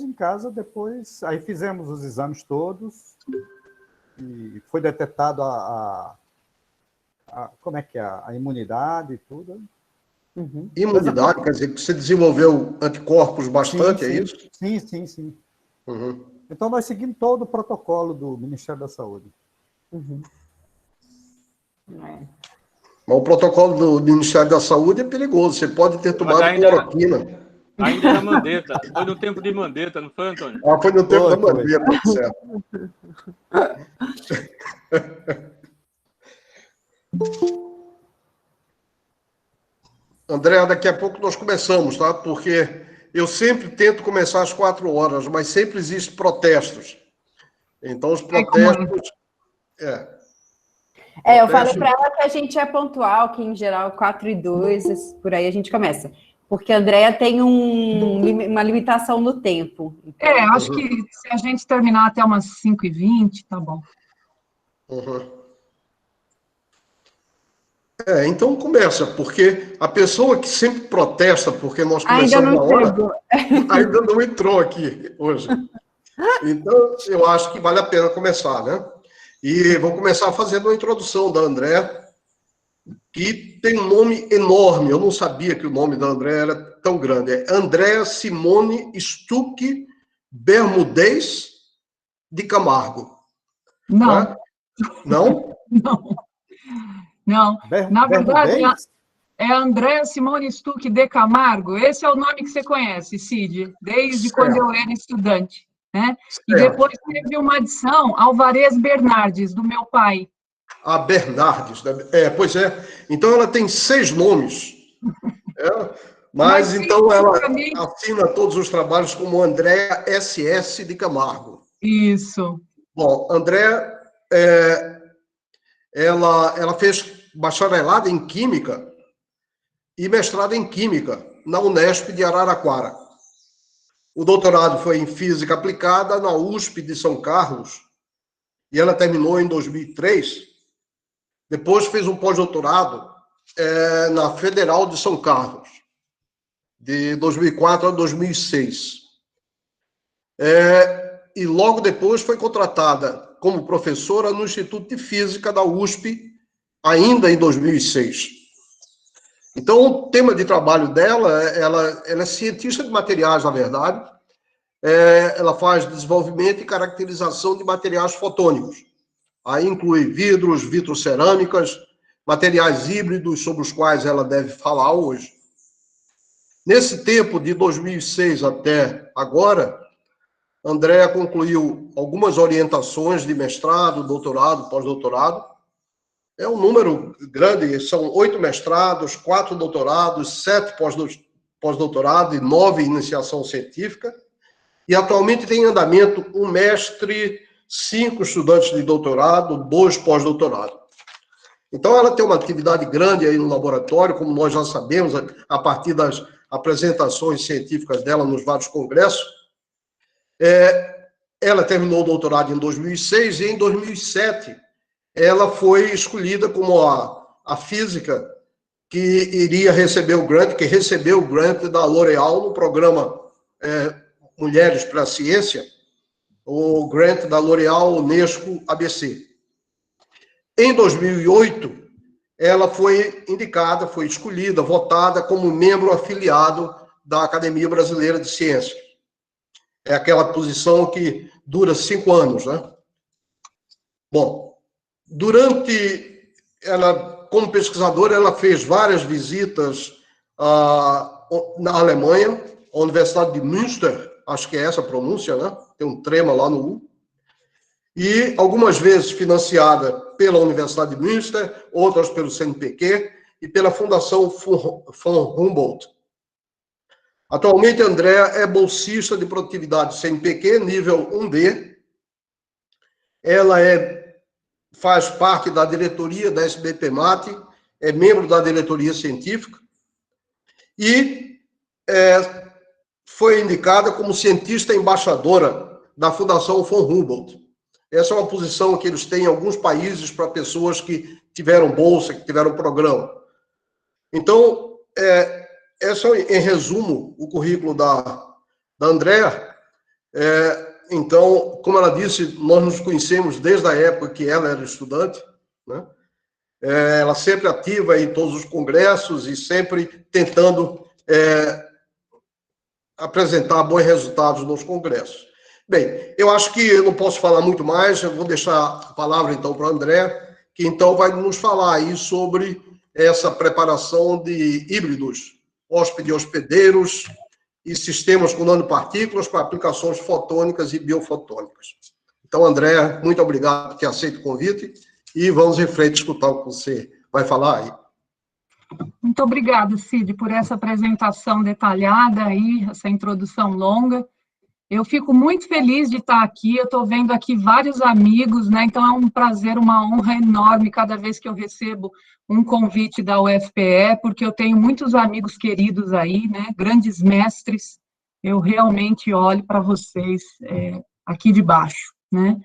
ficamos em casa depois, aí fizemos os exames todos e foi detectado como é que é, a imunidade e tudo. Uhum. Imunidade, quer dizer que você desenvolveu anticorpos bastante, sim, é isso? Sim. Uhum. Então, nós seguimos todo o protocolo do Ministério da Saúde. Uhum. Mas o protocolo do Ministério da Saúde é perigoso, você pode ter tomado cloroquina. Ainda era Mandetta, foi no tempo de Mandetta, não foi, Antônio? Foi no tempo da Mandetta, certo. André, daqui a pouco nós começamos, tá? Porque eu sempre tento começar às 4 horas, mas sempre existem protestos. Então, os protestos... Eu falei para ela que a gente é pontual, que em geral 4:02, por aí a gente começa. Porque a Andrea tem uma limitação no tempo. Então... acho que se a gente terminar até umas 5:20, tá bom. Uhum. Então começa, porque a pessoa que sempre protesta porque nós começamos na hora, ainda não entrou aqui hoje. Então, eu acho que vale a pena começar, né? E vou começar fazendo uma introdução da André, que tem um nome enorme. Eu não sabia que o nome da André era tão grande. É Andréa Simone Stuck Bermudez de Camargo. Não. Não? Não. Na verdade, é Andréa Simone Stuck de Camargo. Esse é o nome que você conhece, Cid, desde quando eu era estudante. Né? E depois teve uma adição, Alvarez Bernardes, do meu pai. A Bernardes, pois é. Então ela tem 6 nomes. Mas então ela assina todos os trabalhos como Andréa SS de Camargo. Isso. Bom, Andréa, ela fez bacharelado em Química e mestrado em Química na Unesp de Araraquara. O doutorado foi em Física Aplicada na USP de São Carlos, e ela terminou em 2003. Depois fez um pós-doutorado na Federal de São Carlos, de 2004 a 2006. E logo depois foi contratada como professora no Instituto de Física da USP, ainda em 2006. Então, o tema de trabalho dela, ela é cientista de materiais, na verdade. Ela faz desenvolvimento e caracterização de materiais fotônicos. Aí inclui vidros, vitrocerâmicas, materiais híbridos sobre os quais ela deve falar hoje. Nesse tempo, de 2006 até agora, Andréa concluiu algumas orientações de mestrado, doutorado, pós-doutorado. É um número grande, são 8 mestrados, 4 doutorados, 7 pós-doutorado e 9 iniciação científica. E atualmente tem em andamento um mestre, 5 estudantes de doutorado, 2 pós-doutorado. Então, ela tem uma atividade grande aí no laboratório, como nós já sabemos, a partir das apresentações científicas dela nos vários congressos. Ela terminou o doutorado em 2006 e em 2007 ela foi escolhida como a física que iria receber o grant, que recebeu o grant da L'Oréal no programa Mulheres para a Ciência, o grant da L'Oréal Unesco ABC. Em 2008, ela foi indicada, foi escolhida, votada como membro afiliado da Academia Brasileira de Ciências. É aquela posição que dura 5 anos, né? Bom, ela, como pesquisadora, ela fez várias visitas na Alemanha, a Universidade de Münster, acho que é essa a pronúncia, né? Tem um trema lá no U. E algumas vezes financiada pela Universidade de Münster, outras pelo CNPq e pela Fundação von Humboldt. Atualmente, Andréa é bolsista de produtividade CNPq, nível 1D. Ela faz parte da diretoria da SBPMAT, é membro da diretoria científica e foi indicada como cientista embaixadora da Fundação von Humboldt. Essa é uma posição que eles têm em alguns países para pessoas que tiveram bolsa, que tiveram programa. Então, esse é, em resumo, o currículo da Andréa. Então, como ela disse, nós nos conhecemos desde a época que ela era estudante, né? Ela sempre ativa em todos os congressos e sempre tentando apresentar bons resultados nos congressos. Bem, eu acho que eu não posso falar muito mais, eu vou deixar a palavra, então, para o André, que, então, vai nos falar aí sobre essa preparação de híbridos, hóspede-hospedeiros e sistemas com nanopartículas para aplicações fotônicas e biofotônicas. Então, André, muito obrigado por ter aceito o convite e vamos em frente escutar o que você vai falar aí. Muito obrigada, Cid, por essa apresentação detalhada aí, essa introdução longa. Eu fico muito feliz de estar aqui, eu estou vendo aqui vários amigos, né? Então é um prazer, uma honra enorme cada vez que eu recebo um convite da UFPE, porque eu tenho muitos amigos queridos aí, né? Grandes mestres, eu realmente olho para vocês aqui de baixo, né?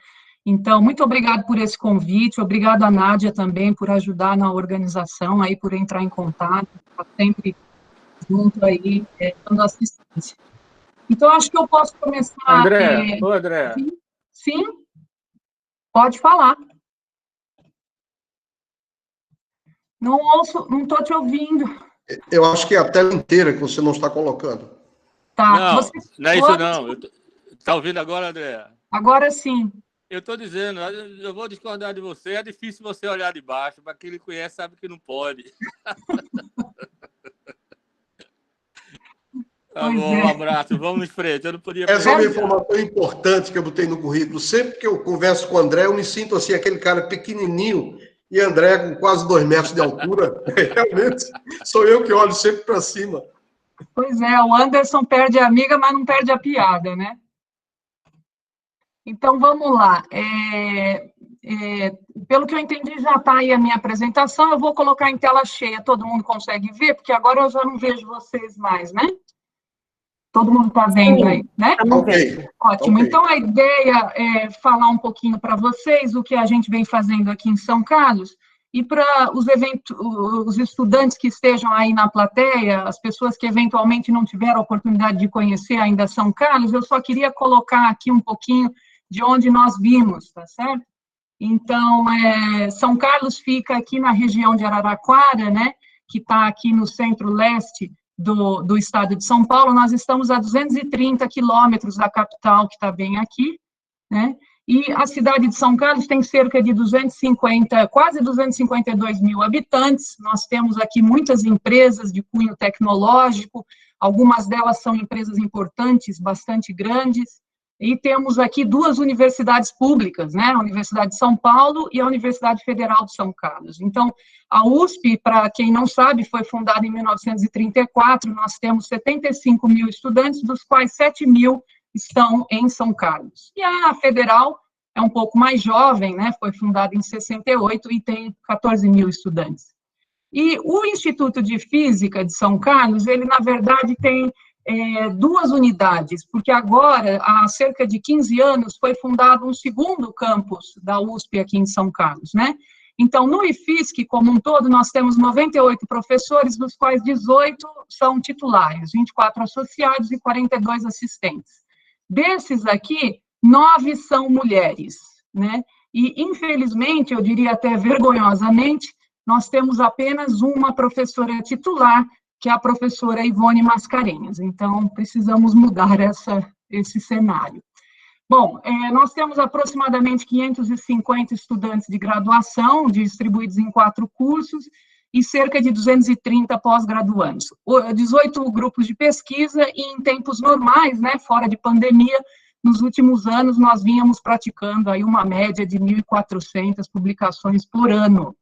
Então, muito obrigado por esse convite, obrigado a Nádia também por ajudar na organização, aí por entrar em contato, está sempre junto aí, dando assistência. Então, acho que eu posso começar... André, André. Sim, pode falar. Não ouço, não estou te ouvindo. Eu acho que é a tela inteira que você não está colocando. Tá. Não, não é isso não. Está ouvindo agora, André? Agora sim. Eu estou dizendo, eu vou discordar de você, é difícil você olhar de baixo, para quem ele conhece sabe que não pode. Tá bom, um abraço, vamos em frente. Eu não podia... Essa é uma informação importante que eu botei no currículo. Sempre que eu converso com o André, eu me sinto assim, aquele cara pequenininho, e André com quase 2 metros de altura. Realmente, sou eu que olho sempre para cima. Pois é, o Anderson perde a amiga, mas não perde a piada, né? Então, vamos lá. Pelo que eu entendi, já está aí a minha apresentação. Eu vou colocar em tela cheia, todo mundo consegue ver, porque agora eu já não vejo vocês mais, né? Todo mundo está vendo aí, né? Ok. Ótimo. Okay. Então, a ideia é falar um pouquinho para vocês o que a gente vem fazendo aqui em São Carlos, e para os estudantes que estejam aí na plateia, as pessoas que eventualmente não tiveram a oportunidade de conhecer ainda São Carlos, eu só queria colocar aqui um pouquinho de onde nós vimos, tá certo? Então, São Carlos fica aqui na região de Araraquara, né, que está aqui no centro-leste do estado de São Paulo. Nós estamos a 230 quilômetros da capital, que está bem aqui, né, e a cidade de São Carlos tem cerca de quase 252 mil habitantes. Nós temos aqui muitas empresas de cunho tecnológico, algumas delas são empresas importantes, bastante grandes, e temos aqui 2 universidades públicas, né, a Universidade de São Paulo e a Universidade Federal de São Carlos. Então, a USP, para quem não sabe, foi fundada em 1934, nós temos 75 mil estudantes, dos quais 7 mil estão em São Carlos. E a Federal é um pouco mais jovem, né, foi fundada em 68 e tem 14 mil estudantes. E o Instituto de Física de São Carlos, ele, na verdade, tem 2 unidades, porque agora, há cerca de 15 anos, foi fundado um segundo campus da USP aqui em São Carlos, né? Então, no IFISC, como um todo, nós temos 98 professores, dos quais 18 são titulares, 24 associados e 42 assistentes. Desses aqui, 9 são mulheres, né? E, infelizmente, eu diria até vergonhosamente, nós temos apenas uma professora titular, que é a professora Ivone Mascarenhas. Então, precisamos mudar esse cenário. Bom, nós temos aproximadamente 550 estudantes de graduação, distribuídos em 4 cursos, e cerca de 230 pós-graduandos. 18 grupos de pesquisa, e em tempos normais, né, fora de pandemia, nos últimos anos, nós vínhamos praticando aí uma média de 1.400 publicações por ano.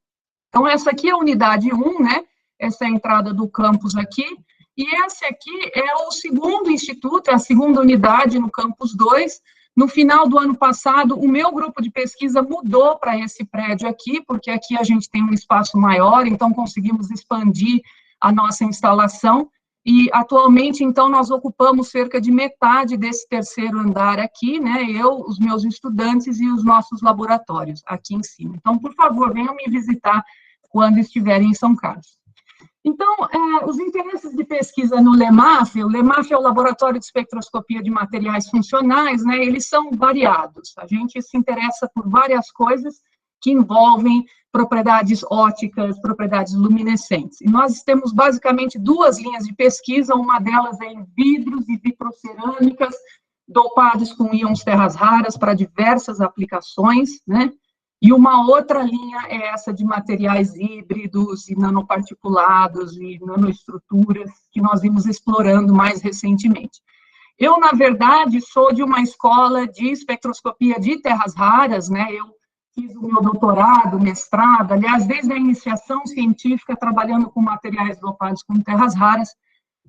Então, essa aqui é a unidade 1, né? Essa é a entrada do campus aqui, e esse aqui é o segundo instituto, é a segunda unidade no campus 2. No final do ano passado, o meu grupo de pesquisa mudou para esse prédio aqui, porque aqui a gente tem um espaço maior, então conseguimos expandir a nossa instalação, e atualmente, então, nós ocupamos cerca de metade desse 3º andar aqui, né, eu, os meus estudantes e os nossos laboratórios aqui em cima. Então, por favor, venham me visitar quando estiverem em São Carlos. Então, os interesses de pesquisa no LEMAF, o LEMAF é o Laboratório de Espectroscopia de Materiais Funcionais, né, eles são variados. A gente se interessa por várias coisas que envolvem propriedades ópticas, propriedades luminescentes. E nós temos basicamente duas linhas de pesquisa, uma delas é em vidros e vitrocerâmicas, dopados com íons terras raras para diversas aplicações, né? E uma outra linha é essa de materiais híbridos e nanoparticulados e nanoestruturas que nós vimos explorando mais recentemente. Eu, na verdade, sou de uma escola de espectroscopia de terras raras, né? Eu fiz o meu doutorado, mestrado, aliás, desde a iniciação científica, trabalhando com materiais dopados com terras raras.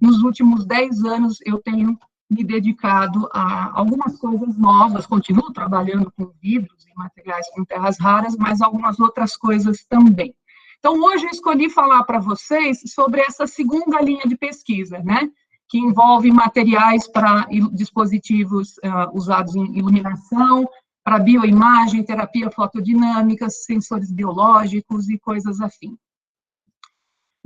Nos últimos 10 anos, eu tenho me dedicado a algumas coisas novas, continuo trabalhando com vidros e materiais com terras raras, mas algumas outras coisas também. Então, hoje eu escolhi falar para vocês sobre essa segunda linha de pesquisa, né, que envolve materiais para dispositivos usados em iluminação, para bioimagem, terapia fotodinâmica, sensores biológicos e coisas afins.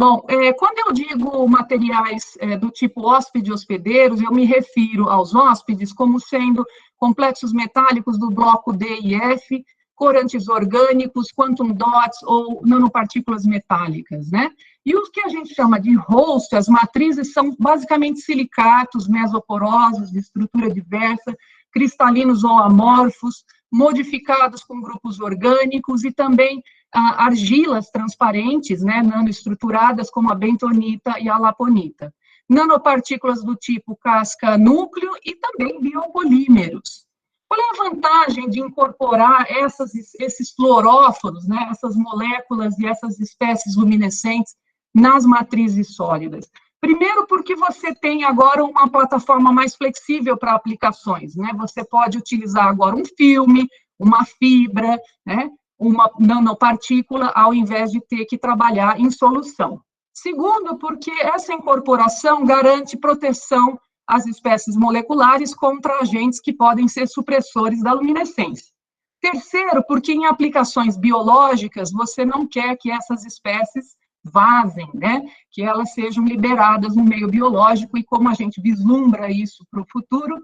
Bom, quando eu digo materiais do tipo hóspede-hospedeiros, eu me refiro aos hóspedes como sendo complexos metálicos do bloco D e F, corantes orgânicos, quantum dots ou nanopartículas metálicas, né? E os que a gente chama de host, as matrizes, são basicamente silicatos mesoporosos, de estrutura diversa, cristalinos ou amorfos, modificados com grupos orgânicos e também argilas transparentes, né, nanoestruturadas, como a bentonita e a laponita. Nanopartículas do tipo casca-núcleo e também biopolímeros. Qual é a vantagem de incorporar esses fluoróforos, né, essas moléculas e essas espécies luminescentes nas matrizes sólidas? Primeiro, porque você tem agora uma plataforma mais flexível para aplicações, né? Você pode utilizar agora um filme, uma fibra, né? Uma nanopartícula, ao invés de ter que trabalhar em solução. Segundo, porque essa incorporação garante proteção às espécies moleculares contra agentes que podem ser supressores da luminescência. Terceiro, porque em aplicações biológicas, você não quer que essas espécies vazem, né? Que elas sejam liberadas no meio biológico, e como a gente vislumbra isso para o futuro,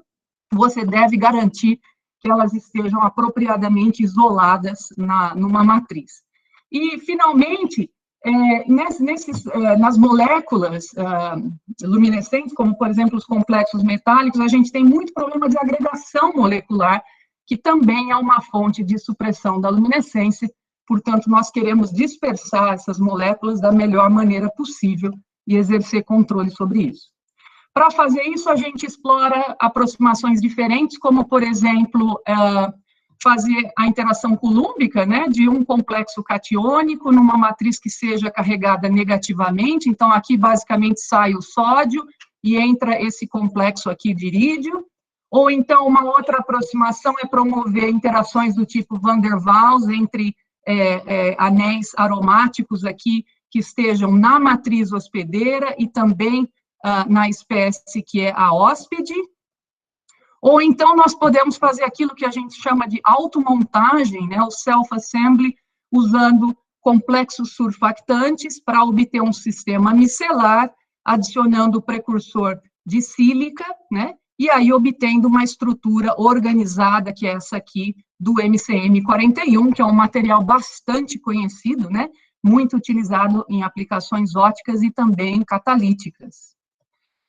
você deve garantir que elas estejam apropriadamente isoladas numa matriz. E, finalmente, nas moléculas luminescentes, como, por exemplo, os complexos metálicos, a gente tem muito problema de agregação molecular, que também é uma fonte de supressão da luminescência. Portanto, nós queremos dispersar essas moléculas da melhor maneira possível e exercer controle sobre isso. Para fazer isso, a gente explora aproximações diferentes, como, por exemplo, fazer a interação colúmbica, né, de um complexo catiônico numa matriz que seja carregada negativamente. Então, aqui, basicamente, sai o sódio e entra esse complexo aqui de irídio. Ou, então, uma outra aproximação é promover interações do tipo Van der Waals entre anéis aromáticos aqui que estejam na matriz hospedeira e também na espécie que é a hóspede. Ou então nós podemos fazer aquilo que a gente chama de automontagem, né, o self-assembly, usando complexos surfactantes para obter um sistema micelar, adicionando o precursor de sílica, né, e aí obtendo uma estrutura organizada, que é essa aqui, do MCM41, que é um material bastante conhecido, né, muito utilizado em aplicações ópticas e também catalíticas.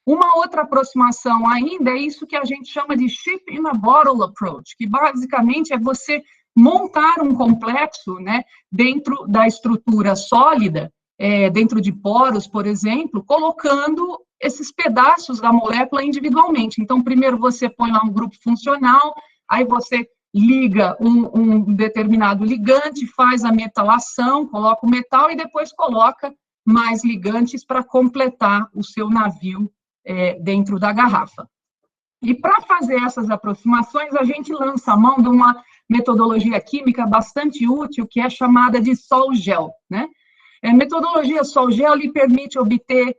Uma outra aproximação ainda é isso que a gente chama de chip in a bottle approach, que basicamente é você montar um complexo, né, dentro da estrutura sólida, dentro de poros, por exemplo, colocando esses pedaços da molécula individualmente. Então, primeiro você põe lá um grupo funcional, aí você liga um determinado ligante, faz a metalação, coloca o metal e depois coloca mais ligantes para completar o seu navio dentro da garrafa. E para fazer essas aproximações, a gente lança a mão de uma metodologia química bastante útil, que é chamada de sol-gel, né? A metodologia sol-gel lhe permite obter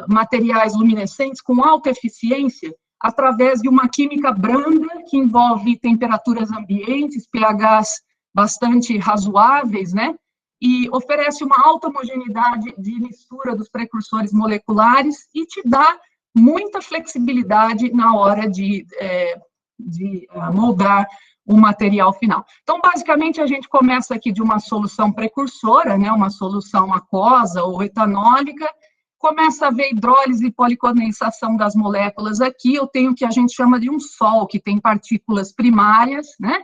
materiais luminescentes com alta eficiência através de uma química branda que envolve temperaturas ambientes, pHs bastante razoáveis, né? e oferece uma alta homogeneidade de mistura dos precursores moleculares e te dá muita flexibilidade na hora de moldar o material final. Então, basicamente, a gente começa aqui de uma solução precursora, né, uma solução aquosa ou etanólica, começa a ver hidrólise e policondensação das moléculas aqui, eu tenho o que a gente chama de um sol, que tem partículas primárias, né,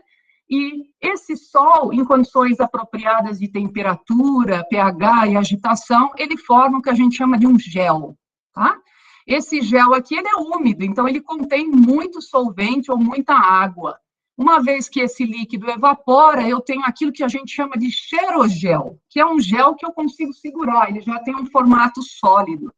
e esse sol, em condições apropriadas de temperatura, pH e agitação, ele forma o que a gente chama de um gel, tá? Esse gel aqui, ele é úmido, então ele contém muito solvente ou muita água. Uma vez que esse líquido evapora, eu tenho aquilo que a gente chama de xerogel, que é um gel que eu consigo segurar, ele já tem um formato sólido,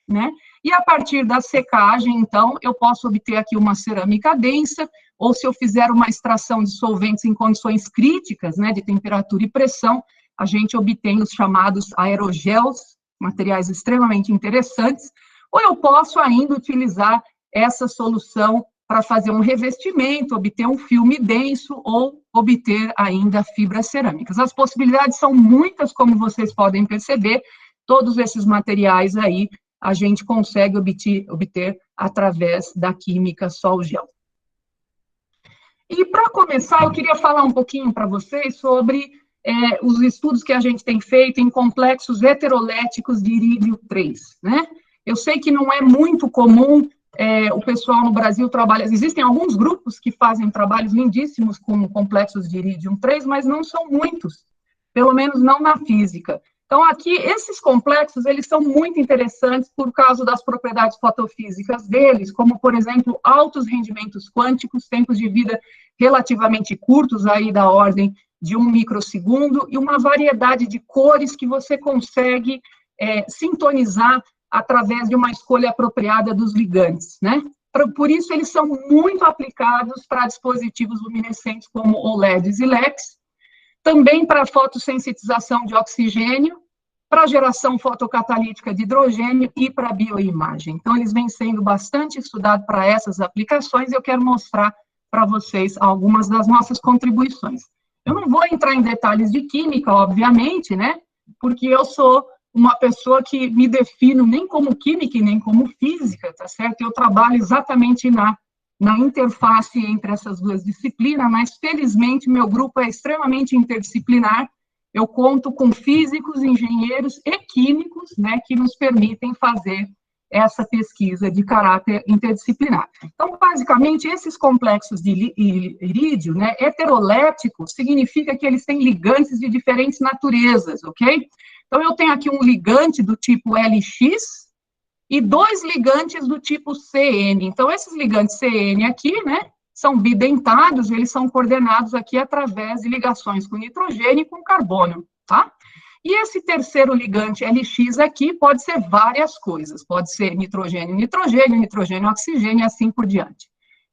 né? E a partir da secagem, então, eu posso obter aqui uma cerâmica densa, ou se eu fizer uma extração de solventes em condições críticas, né, de temperatura e pressão, a gente obtém os chamados aerogels, materiais extremamente interessantes, ou eu posso ainda utilizar essa solução para fazer um revestimento, obter um filme denso ou obter ainda fibras cerâmicas. As possibilidades são muitas, como vocês podem perceber, todos esses materiais aí a gente consegue obter através da química sol-gel. E para começar, eu queria falar um pouquinho para vocês sobre os estudos que a gente tem feito em complexos heteroléticos de irídio-3, né? Eu sei que não é muito comum o pessoal no Brasil trabalha, existem alguns grupos que fazem trabalhos lindíssimos com complexos de irídio-3, mas não são muitos, pelo menos não na física. Então, aqui, esses complexos, eles são muito interessantes por causa das propriedades fotofísicas deles, como, por exemplo, altos rendimentos quânticos, tempos de vida relativamente curtos, aí da ordem de 1 microsegundo, e uma variedade de cores que você consegue sintonizar através de uma escolha apropriada dos ligantes, né? Por isso, eles são muito aplicados para dispositivos luminescentes como OLEDs e LEDs, também para fotossensitização de oxigênio, para geração fotocatalítica de hidrogênio e para bioimagem. Então, eles vêm sendo bastante estudados para essas aplicações e eu quero mostrar para vocês algumas das nossas contribuições. Eu não vou entrar em detalhes de química, obviamente, né? Porque eu sou uma pessoa que me defino nem como química e nem como física, tá certo? Eu trabalho exatamente na interface entre essas duas disciplinas, mas, felizmente, meu grupo é extremamente interdisciplinar. Eu conto com físicos, engenheiros e químicos, né, que nos permitem fazer essa pesquisa de caráter interdisciplinar. Então, basicamente, esses complexos de irídio, né, heteroléticos, significa que eles têm ligantes de diferentes naturezas, ok? Então, eu tenho aqui um ligante do tipo LX, e 2 ligantes do tipo CN. Então, esses ligantes CN aqui, né, são bidentados, eles são coordenados aqui através de ligações com nitrogênio e com carbono, tá? E esse terceiro ligante LX aqui pode ser várias coisas, pode ser nitrogênio, nitrogênio, nitrogênio, oxigênio e assim por diante.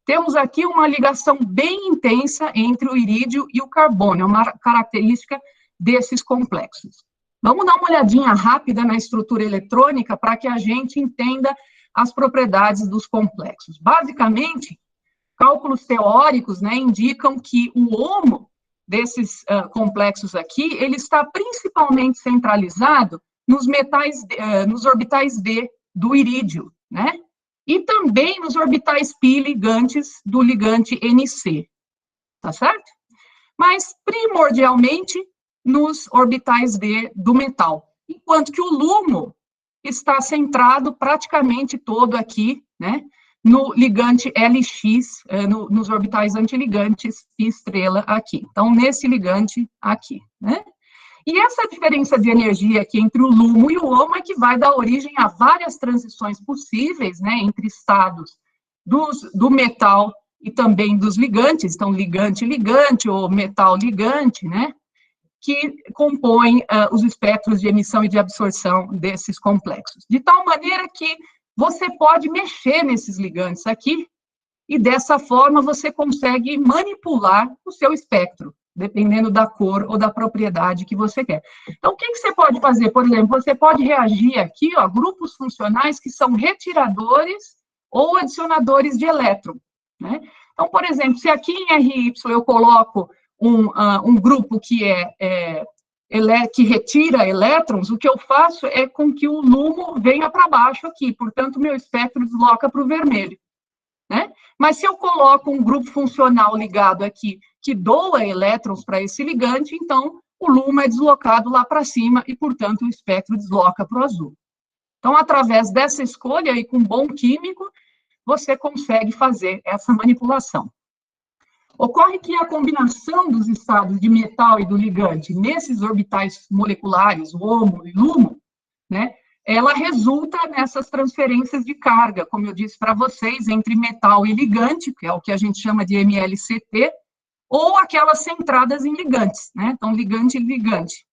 Temos aqui uma ligação bem intensa entre o irídio e o carbono, é uma característica desses complexos. Vamos dar uma olhadinha rápida na estrutura eletrônica para que a gente entenda as propriedades dos complexos. Basicamente, cálculos teóricos, né, indicam que o HOMO desses complexos aqui, ele está principalmente centralizado nos orbitais D do irídio, né? E também nos orbitais π ligantes do ligante NC, tá certo? Mas, primordialmente, nos orbitais D do metal, enquanto que o LUMO está centrado praticamente todo aqui, né, no ligante LX, nos orbitais antiligantes e estrela aqui. Então, nesse ligante aqui, né? E essa diferença de energia aqui entre o LUMO e o HOMO é que vai dar origem a várias transições possíveis, né, entre estados do metal e também dos ligantes, então ligante-ligante ou metal-ligante, né, que compõem os espectros de emissão e de absorção desses complexos. De tal maneira que você pode mexer nesses ligantes aqui, e dessa forma você consegue manipular o seu espectro, dependendo da cor ou da propriedade que você quer. Então, o que você pode fazer? Por exemplo, você pode reagir aqui, ó, grupos funcionais que são retiradores ou adicionadores de elétron, né? Então, por exemplo, se aqui em RY eu coloco um grupo que é que retira elétrons, o que eu faço é com que o LUMO venha para baixo aqui, portanto, meu espectro desloca para o vermelho, né? Mas se eu coloco um grupo funcional ligado aqui, que doa elétrons para esse ligante, então o LUMO é deslocado lá para cima e, portanto, o espectro desloca para o azul. Então, através dessa escolha e com bom químico, você consegue fazer essa manipulação. Ocorre que a combinação dos estados de metal e do ligante nesses orbitais moleculares, o HOMO e LUMO, né, ela resulta nessas transferências de carga, como eu disse para vocês, entre metal e ligante, que é o que a gente chama de MLCT, ou aquelas centradas em ligantes, né? Então, ligante e ligante.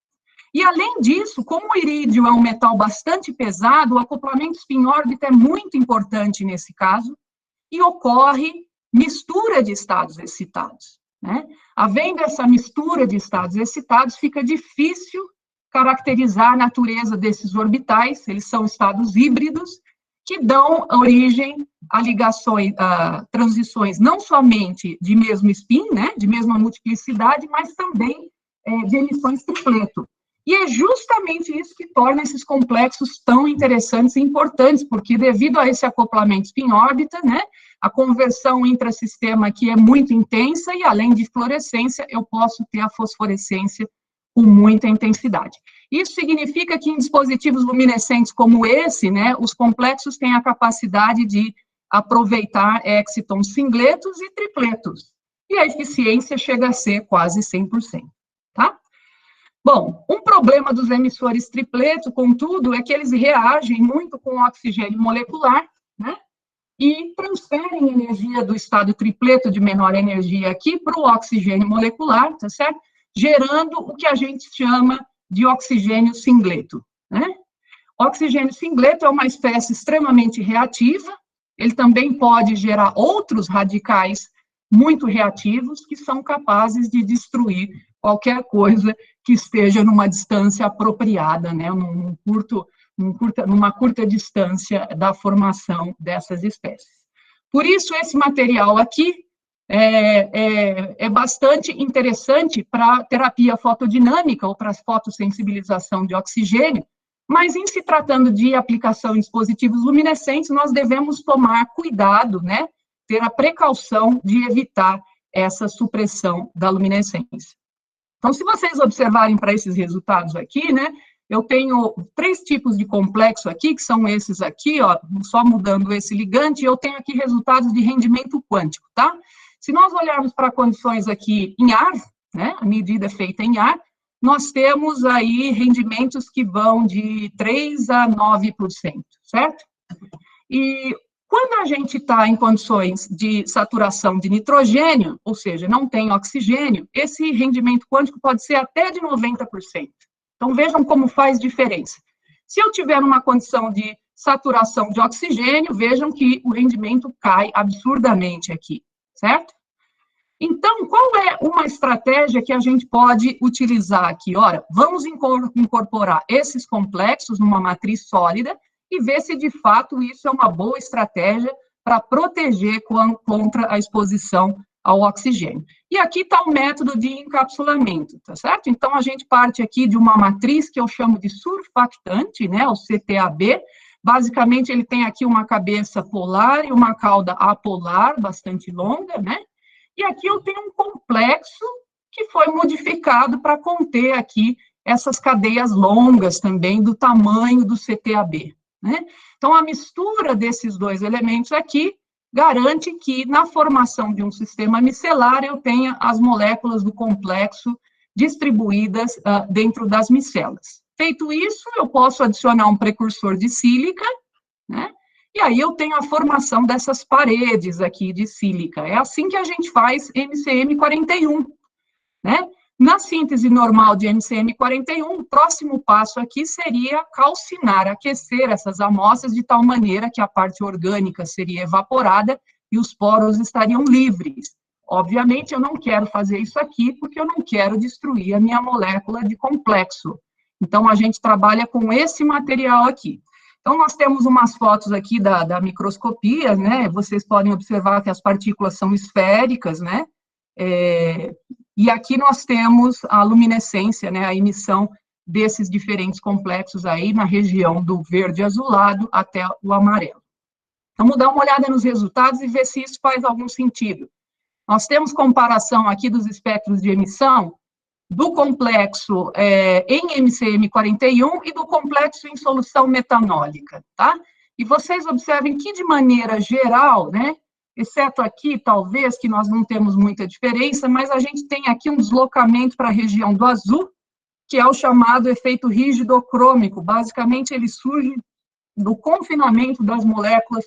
E, além disso, como o irídio é um metal bastante pesado, o acoplamento spin-órbita é muito importante nesse caso, e ocorre mistura de estados excitados, né? Havendo essa mistura de estados excitados, fica difícil caracterizar a natureza desses orbitais, eles são estados híbridos, que dão origem a ligações, a transições não somente de mesmo spin, né, de mesma multiplicidade, mas também de emissões tripleto. E é justamente isso que torna esses complexos tão interessantes e importantes, porque devido a esse acoplamento spin-órbita, né, a conversão intrasistema aqui é muito intensa e, além de fluorescência, eu posso ter a fosforescência com muita intensidade. Isso significa que em dispositivos luminescentes como esse, né, os complexos têm a capacidade de aproveitar excitons singletos e tripletos, e a eficiência chega a ser quase 100%, tá? Bom, um problema dos emissores tripleto, contudo, é que eles reagem muito com o oxigênio molecular, né, e transferem energia do estado tripleto de menor energia aqui para o oxigênio molecular, tá certo? Gerando o que a gente chama de oxigênio singleto, né? O oxigênio singleto é uma espécie extremamente reativa, ele também pode gerar outros radicais muito reativos que são capazes de destruir qualquer coisa que esteja numa distância apropriada, né? Numa curta distância da formação dessas espécies. Por isso, esse material aqui é bastante interessante para terapia fotodinâmica ou para fotossensibilização de oxigênio, mas em se tratando de aplicação em dispositivos luminescentes, nós devemos tomar cuidado, né, ter a precaução de evitar essa supressão da luminescência. Então, se vocês observarem para esses resultados aqui, né, eu tenho 3 tipos de complexo aqui, que são esses aqui, ó, só mudando esse ligante, e eu tenho aqui resultados de rendimento quântico, tá? Se nós olharmos para condições aqui em ar, né, a medida é feita em ar, nós temos aí rendimentos que vão de 3% a 9%, certo? E quando a gente está em condições de saturação de nitrogênio, ou seja, não tem oxigênio, esse rendimento quântico pode ser até de 90%. Então, vejam como faz diferença. Se eu tiver uma condição de saturação de oxigênio, vejam que o rendimento cai absurdamente aqui, certo? Então, qual é uma estratégia que a gente pode utilizar aqui? Ora, vamos incorporar esses complexos numa matriz sólida e ver se, de fato, isso é uma boa estratégia para proteger contra a exposição ao oxigênio. E aqui está o método de encapsulamento, tá certo? Então, a gente parte aqui de uma matriz que eu chamo de surfactante, né, o CTAB. Basicamente, ele tem aqui uma cabeça polar e uma cauda apolar, bastante longa, né? E aqui eu tenho um complexo que foi modificado para conter aqui essas cadeias longas também do tamanho do CTAB, né? Então, a mistura desses 2 elementos aqui garante que, na formação de um sistema micelar, eu tenha as moléculas do complexo distribuídas dentro das micelas. Feito isso, eu posso adicionar um precursor de sílica, né? E aí eu tenho a formação dessas paredes aqui de sílica. É assim que a gente faz MCM41, né? Na síntese normal de MCM41, o próximo passo aqui seria calcinar, aquecer essas amostras de tal maneira que a parte orgânica seria evaporada e os poros estariam livres. Obviamente, eu não quero fazer isso aqui porque eu não quero destruir a minha molécula de complexo. Então, a gente trabalha com esse material aqui. Então, nós temos umas fotos aqui da microscopia, né? Vocês podem observar que as partículas são esféricas, né? E aqui nós temos a luminescência, né, a emissão desses diferentes complexos aí na região do verde azulado até o amarelo. Vamos dar uma olhada nos resultados e ver se isso faz algum sentido. Nós temos comparação aqui dos espectros de emissão do complexo em MCM41 e do complexo em solução metanólica, tá? E vocês observem que, de maneira geral, né, exceto aqui, talvez, que nós não temos muita diferença, mas a gente tem aqui um deslocamento para a região do azul, que é o chamado efeito rígido-crômico. Basicamente, ele surge do confinamento das moléculas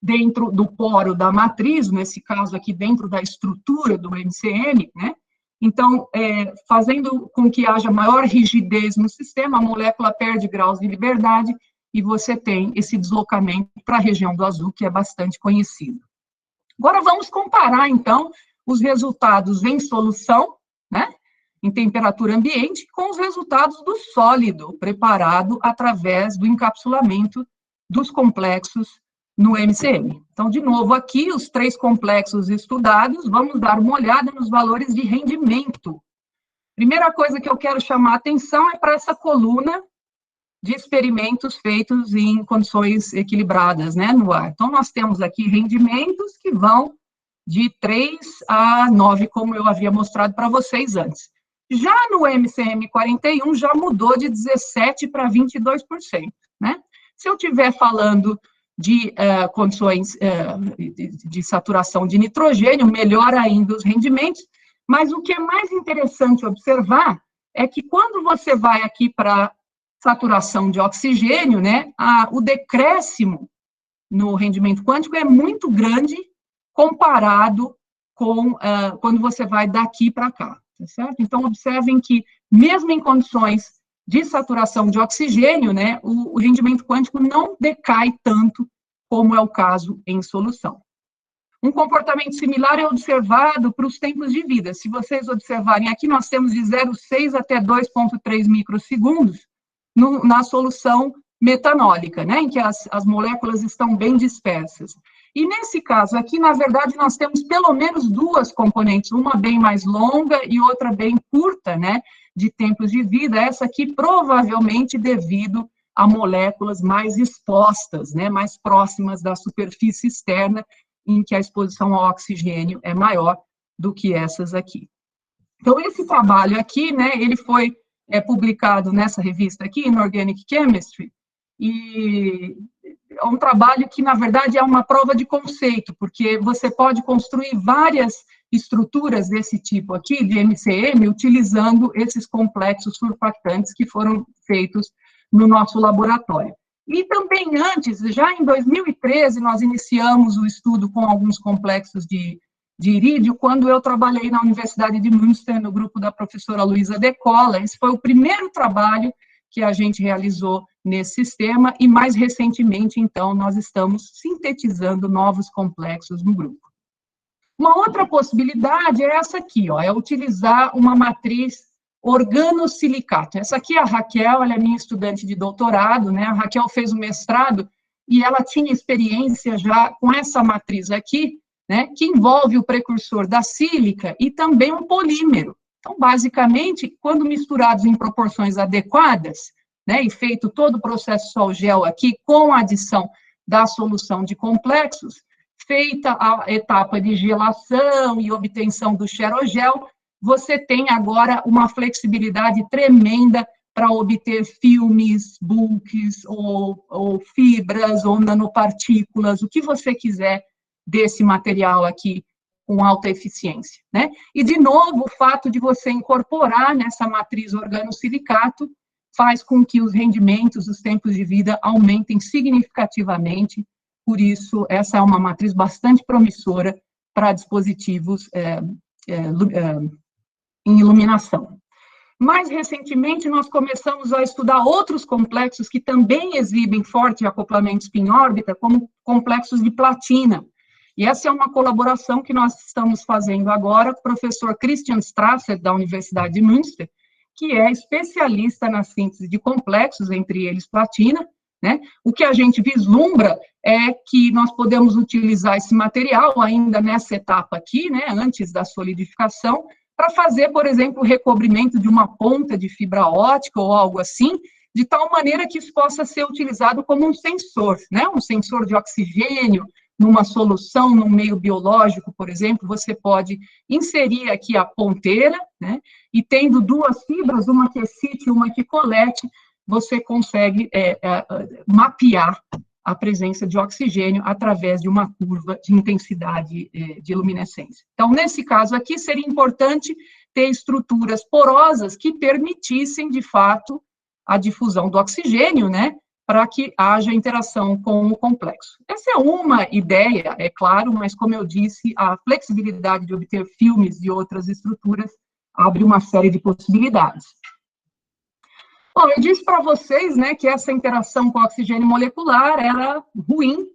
dentro do poro da matriz, nesse caso aqui, dentro da estrutura do MCM, né? Então, fazendo com que haja maior rigidez no sistema, a molécula perde graus de liberdade e você tem esse deslocamento para a região do azul, que é bastante conhecido. Agora, vamos comparar, então, os resultados em solução, né, em temperatura ambiente, com os resultados do sólido preparado através do encapsulamento dos complexos no MCM. Então, de novo, aqui, os 3 complexos estudados, vamos dar uma olhada nos valores de rendimento. Primeira coisa que eu quero chamar a atenção é para essa coluna de experimentos feitos em condições equilibradas, né, no ar. Então, nós temos aqui rendimentos que vão de 3 a 9, como eu havia mostrado para vocês antes. Já no MCM41, já mudou de 17% para 22%, né? Se eu estiver falando de condições de saturação de nitrogênio, melhor ainda os rendimentos, mas o que é mais interessante observar é que quando você vai aqui para saturação de oxigênio, né, o decréscimo no rendimento quântico é muito grande comparado com quando você vai daqui para cá, tá certo? Então, observem que, mesmo em condições de saturação de oxigênio, né, o rendimento quântico não decai tanto como é o caso em solução. Um comportamento similar é observado para os tempos de vida. Se vocês observarem aqui, nós temos de 0,6 até 2,3 microsegundos na solução metanólica, né, em que as moléculas estão bem dispersas. E nesse caso aqui, na verdade, nós temos pelo menos 2 componentes, uma bem mais longa e outra bem curta, né, de tempos de vida, essa aqui provavelmente devido a moléculas mais expostas, né, mais próximas da superfície externa, em que a exposição ao oxigênio é maior do que essas aqui. Então, esse trabalho aqui, né, ele foi publicado nessa revista aqui, Inorganic Chemistry, e é um trabalho que, na verdade, é uma prova de conceito, porque você pode construir várias estruturas desse tipo aqui, de MCM, utilizando esses complexos surfactantes que foram feitos no nosso laboratório. E também antes, já em 2013, nós iniciamos o estudo com alguns complexos de irídio, quando eu trabalhei na Universidade de Münster, no grupo da professora Luísa Decola. Esse foi o primeiro trabalho que a gente realizou nesse sistema, e mais recentemente, então, nós estamos sintetizando novos complexos no grupo. Uma outra possibilidade é essa aqui, ó, é utilizar uma matriz organosilicato. Essa aqui é a Raquel, ela é minha estudante de doutorado, né? A Raquel fez o mestrado e ela tinha experiência já com essa matriz aqui, né, que envolve o precursor da sílica e também um polímero. Então, basicamente, quando misturados em proporções adequadas, né, e feito todo o processo sol-gel aqui com a adição da solução de complexos, feita a etapa de gelação e obtenção do xerogel, você tem agora uma flexibilidade tremenda para obter filmes, bulks, ou fibras, ou nanopartículas, o que você quiser desse material aqui com alta eficiência, né? E, de novo, o fato de você incorporar nessa matriz organosilicato faz com que os rendimentos, os tempos de vida aumentem significativamente. Por isso, essa é uma matriz bastante promissora para dispositivos em iluminação. Mais recentemente, nós começamos a estudar outros complexos que também exibem forte acoplamento spin-órbita, como complexos de platina. E essa é uma colaboração que nós estamos fazendo agora com o professor Christian Strasser, da Universidade de Münster, que é especialista na síntese de complexos, entre eles platina, né? O que a gente vislumbra é que nós podemos utilizar esse material ainda nessa etapa aqui, né, antes da solidificação, para fazer, por exemplo, o recobrimento de uma ponta de fibra ótica ou algo assim, de tal maneira que isso possa ser utilizado como um sensor, né? Um sensor de oxigênio, numa solução, num meio biológico, por exemplo, você pode inserir aqui a ponteira, né? E tendo duas fibras, uma que excite e uma que colete, você consegue mapear a presença de oxigênio através de uma curva de intensidade de luminescência. Então, nesse caso aqui, seria importante ter estruturas porosas que permitissem, de fato, a difusão do oxigênio, né, para que haja interação com o complexo. Essa é uma ideia, é claro, mas, como eu disse, a flexibilidade de obter filmes de outras estruturas abre uma série de possibilidades. Bom, eu disse para vocês, né, que essa interação com o oxigênio molecular era ruim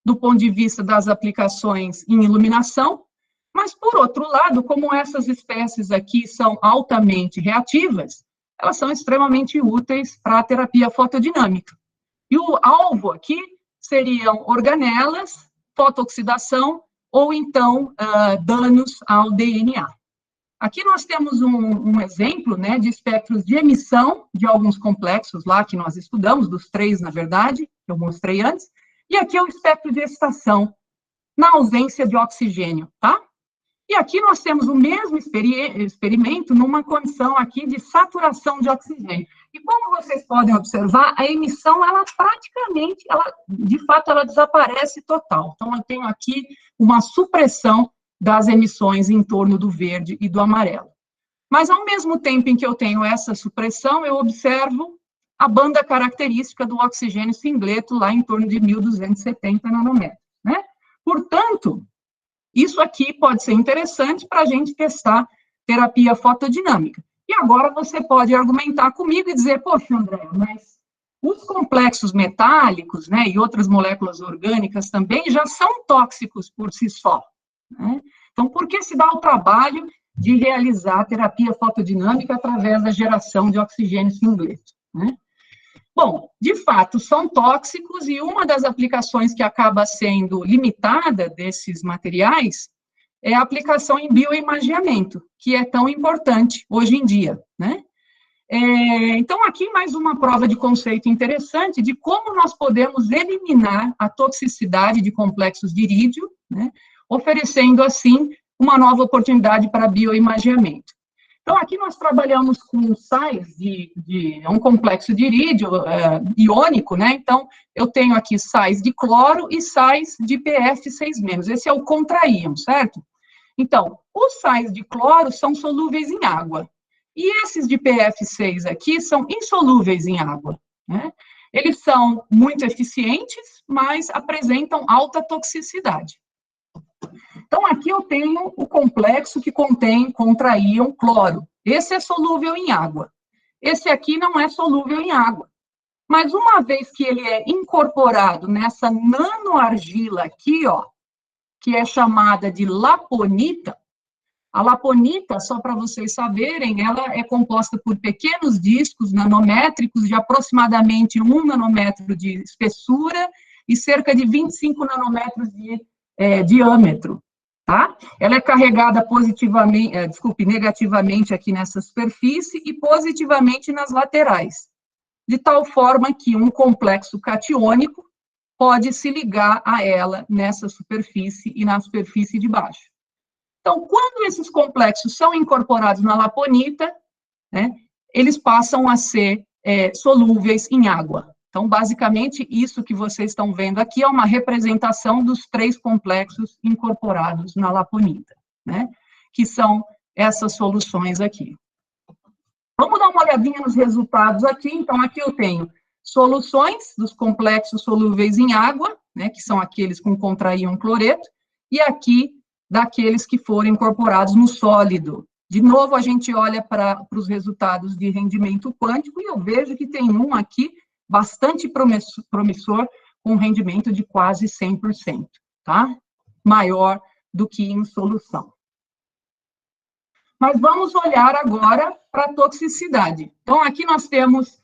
do ponto de vista das aplicações em iluminação, mas, por outro lado, como essas espécies aqui são altamente reativas, elas são extremamente úteis para a terapia fotodinâmica. E o alvo aqui seriam organelas, fotooxidação ou então danos ao DNA. Aqui nós temos um exemplo, né, de espectros de emissão de alguns complexos lá que nós estudamos, dos 3, na verdade, que eu mostrei antes, e aqui é o espectro de excitação na ausência de oxigênio, tá? E aqui nós temos o mesmo experimento numa condição aqui de saturação de oxigênio. E como vocês podem observar, a emissão, ela praticamente, de fato, ela desaparece total. Então, eu tenho aqui uma supressão das emissões em torno do verde e do amarelo. Mas, ao mesmo tempo em que eu tenho essa supressão, eu observo a banda característica do oxigênio singleto lá em torno de 1.270 nanômetros, né? Portanto, isso aqui pode ser interessante para a gente testar terapia fotodinâmica. E agora você pode argumentar comigo e dizer, poxa, André, mas os complexos metálicos, né, e outras moléculas orgânicas também já são tóxicos por si só, né? Então, por que se dá o trabalho de realizar terapia fotodinâmica através da geração de oxigênio singleto, né? Bom, de fato, são tóxicos e uma das aplicações que acaba sendo limitada desses materiais é a aplicação em bioimageamento, que é tão importante hoje em dia, né? Então, aqui mais uma prova de conceito interessante de como nós podemos eliminar a toxicidade de complexos de irídio, né, oferecendo, assim, uma nova oportunidade para bioimageamento. Então, aqui nós trabalhamos com sais é um complexo de irídio iônico, né? Então, eu tenho aqui sais de cloro e sais de PF6-. Esse é o contraíon, certo? Então, os sais de cloro são solúveis em água. E esses de PF6 aqui são insolúveis em água, né? Eles são muito eficientes, mas apresentam alta toxicidade. Então, aqui eu tenho o complexo que contém contraíon cloro. Esse é solúvel em água. Esse aqui não é solúvel em água. Mas uma vez que ele é incorporado nessa nanoargila aqui, ó, que é chamada de laponita, a laponita, só para vocês saberem, ela é composta por pequenos discos nanométricos de aproximadamente 1 nanômetro de espessura e cerca de 25 nanômetros de diâmetro, tá? Ela é carregada positivamente, negativamente aqui nessa superfície e positivamente nas laterais, de tal forma que um complexo catiônico pode se ligar a ela nessa superfície e na superfície de baixo. Então, quando esses complexos são incorporados na laponita, né, eles passam a ser solúveis em água. Então, basicamente, isso que vocês estão vendo aqui é uma representação dos 3 complexos incorporados na laponita, né? Que são essas soluções aqui. Vamos dar uma olhadinha nos resultados aqui. Então, aqui eu tenho soluções dos complexos solúveis em água, né? Que são aqueles com contraíon cloreto, e aqui daqueles que foram incorporados no sólido. De novo, a gente olha para os resultados de rendimento quântico e eu vejo que tem um aqui bastante promissor, com um rendimento de quase 100%, tá? Maior do que em solução. Mas vamos olhar agora para a toxicidade. Então, aqui nós temos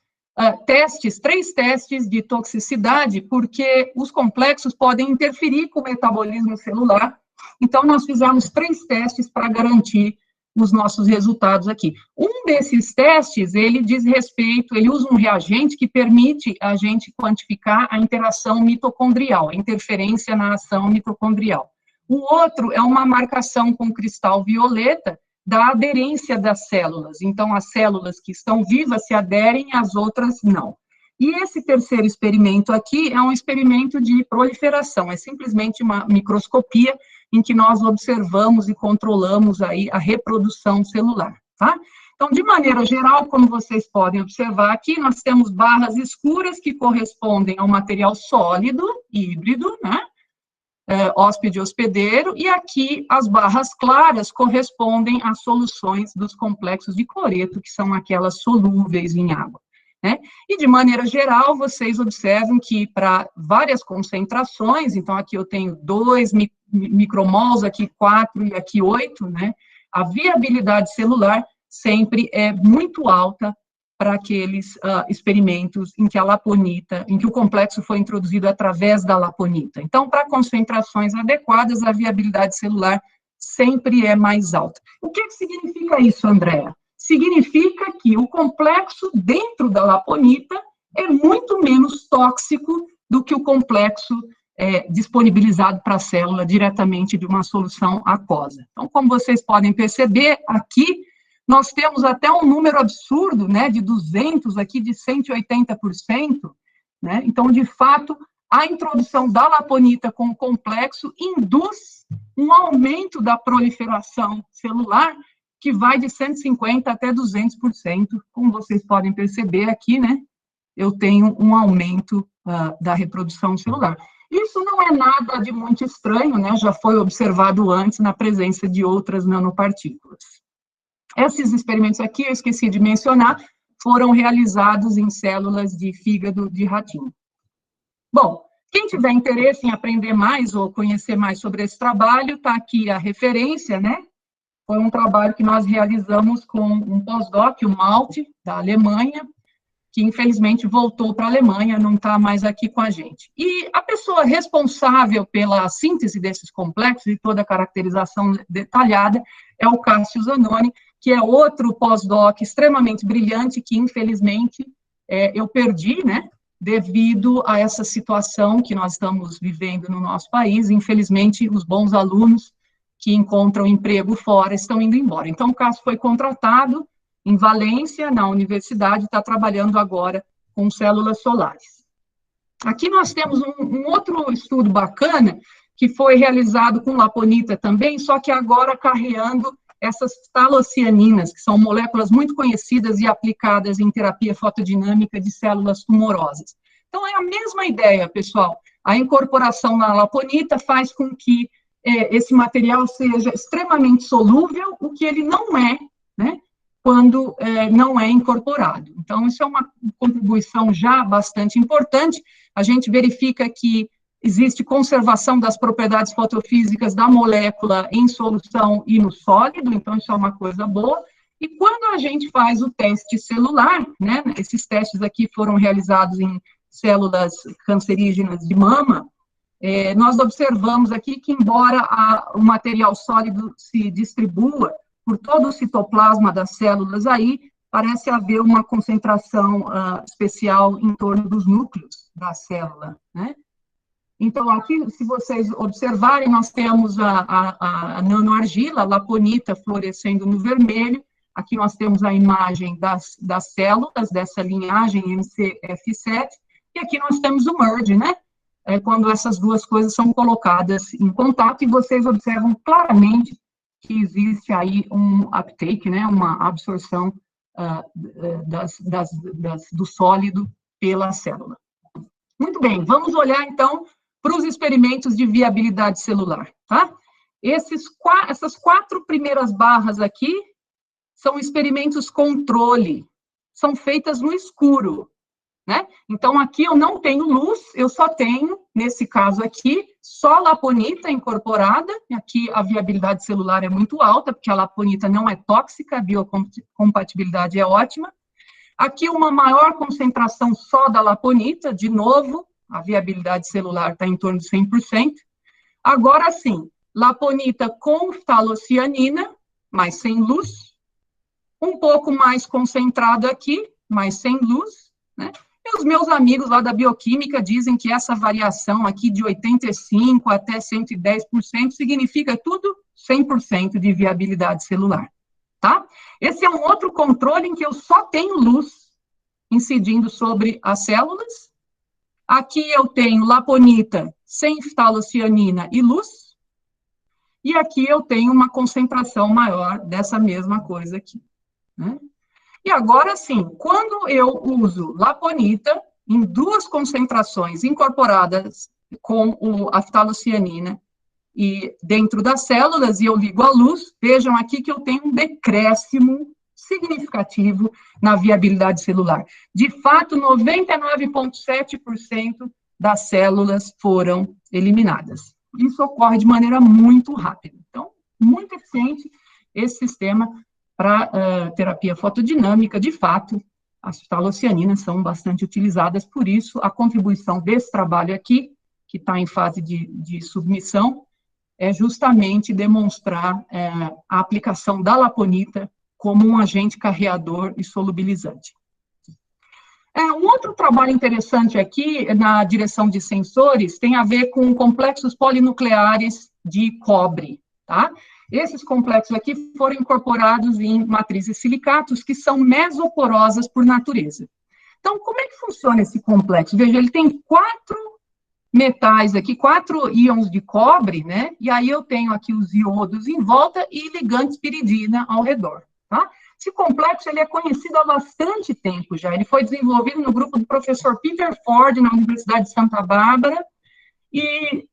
3 testes de toxicidade, porque os complexos podem interferir com o metabolismo celular. Então, nós fizemos 3 testes para garantir os nossos resultados aqui. Um desses testes, ele diz respeito, ele usa um reagente que permite a gente quantificar a interação mitocondrial, a interferência na ação mitocondrial. O outro é uma marcação com cristal violeta da aderência das células. Então, as células que estão vivas se aderem, as outras não. E esse terceiro experimento aqui é um experimento de proliferação, é simplesmente uma microscopia em que nós observamos e controlamos aí a reprodução celular, tá? Então, de maneira geral, como vocês podem observar aqui, nós temos barras escuras que correspondem ao material sólido, híbrido, né? Hóspede hospedeiro, e aqui as barras claras correspondem às soluções dos complexos de cloreto, que são aquelas solúveis em água, né? E, de maneira geral, vocês observam que para várias concentrações, então aqui eu tenho 2 micromols, aqui 4 e aqui 8, né? A viabilidade celular sempre é muito alta para aqueles experimentos em que a laponita, em que o complexo foi introduzido através da laponita. Então, para concentrações adequadas, a viabilidade celular sempre é mais alta. O que significa isso, Andréa? Significa que o complexo dentro da laponita é muito menos tóxico do que o complexo disponibilizado para a célula diretamente de uma solução aquosa. Então, como vocês podem perceber, aqui nós temos até um número absurdo, né, de 200, aqui de 180%, né? Então, de fato, a introdução da laponita com o complexo induz um aumento da proliferação celular que vai de 150% até 200%, como vocês podem perceber aqui, né, eu tenho um aumento da reprodução celular. Isso não é nada de muito estranho, né, já foi observado antes na presença de outras nanopartículas. Esses experimentos aqui, eu esqueci de mencionar, foram realizados em células de fígado de ratinho. Bom, quem tiver interesse em aprender mais ou conhecer mais sobre esse trabalho, está aqui a referência, né? Foi um trabalho que nós realizamos com um pós-doc, o Malte, da Alemanha, que infelizmente voltou para a Alemanha, não está mais aqui com a gente. E a pessoa responsável pela síntese desses complexos e toda a caracterização detalhada é o Cássio Zanoni, que é outro pós-doc extremamente brilhante, que infelizmente eu perdi, né, devido a essa situação que nós estamos vivendo no nosso país. Infelizmente, os bons alunos que encontram emprego fora estão indo embora. Então, o Cássio foi contratado em Valência, na universidade, está trabalhando agora com células solares. Aqui nós temos um outro estudo bacana, que foi realizado com laponita também, só que agora carreando essas talocianinas, que são moléculas muito conhecidas e aplicadas em terapia fotodinâmica de células tumorosas. Então, é a mesma ideia, pessoal. A incorporação na laponita faz com que esse material seja extremamente solúvel, o que ele não é, né, quando não é incorporado. Então, isso é uma contribuição já bastante importante. A gente verifica que existe conservação das propriedades fotofísicas da molécula em solução e no sólido, então isso é uma coisa boa. E quando a gente faz o teste celular, né, esses testes aqui foram realizados em células cancerígenas de mama, nós observamos aqui que, embora o material sólido se distribua por todo o citoplasma das células, aí parece haver uma concentração especial em torno dos núcleos da célula, né? Então, aqui, se vocês observarem, nós temos a nanoargila, a laponita, fluorescendo no vermelho. Aqui nós temos a imagem das células dessa linhagem MCF7. E aqui nós temos o merge, né? Quando essas duas coisas são colocadas em contato, e vocês observam claramente que existe aí um uptake, né? Uma absorção do sólido pela célula. Muito bem, vamos olhar, então, para os experimentos de viabilidade celular, tá? Essas 4 primeiras barras aqui são experimentos controle, são feitas no escuro, né? Então, aqui eu não tenho luz, eu só tenho, nesse caso aqui, só laponita incorporada. Aqui a viabilidade celular é muito alta, porque a laponita não é tóxica, a biocompatibilidade é ótima. Aqui uma maior concentração só da laponita, de novo, a viabilidade celular está em torno de 100%. Agora sim, laponita com talocianina, mas sem luz, um pouco mais concentrado aqui, mas sem luz, né? E os meus amigos lá da bioquímica dizem que essa variação aqui de 85% até 110% significa tudo 100% de viabilidade celular, tá? Esse é um outro controle em que eu só tenho luz incidindo sobre as células. Aqui eu tenho laponita sem ftalocianina e luz, e aqui eu tenho uma concentração maior dessa mesma coisa aqui, né? E agora sim, quando eu uso laponita em duas concentrações incorporadas com a ftalocianina e dentro das células, e eu ligo a luz, vejam aqui que eu tenho um decréscimo significativo na viabilidade celular. De fato, 99,7% das células foram eliminadas. Isso ocorre de maneira muito rápida. Então, muito eficiente esse sistema para terapia fotodinâmica. De fato, as ftalocianinas são bastante utilizadas, por isso, a contribuição desse trabalho aqui, que está em fase de submissão, é justamente demonstrar a aplicação da laponita como um agente carreador e solubilizante. Um outro trabalho interessante aqui, na direção de sensores, tem a ver com complexos polinucleares de cobre, tá? Esses complexos aqui foram incorporados em matrizes silicatos, que são mesoporosas por natureza. Então, como é que funciona esse complexo? Veja, ele tem 4 metais aqui, 4 íons de cobre, né? E aí eu tenho aqui os iodos em volta e ligantes piridina ao redor, tá? Esse complexo, ele é conhecido há bastante tempo já. Ele foi desenvolvido no grupo do professor Peter Ford, na Universidade de Santa Bárbara, e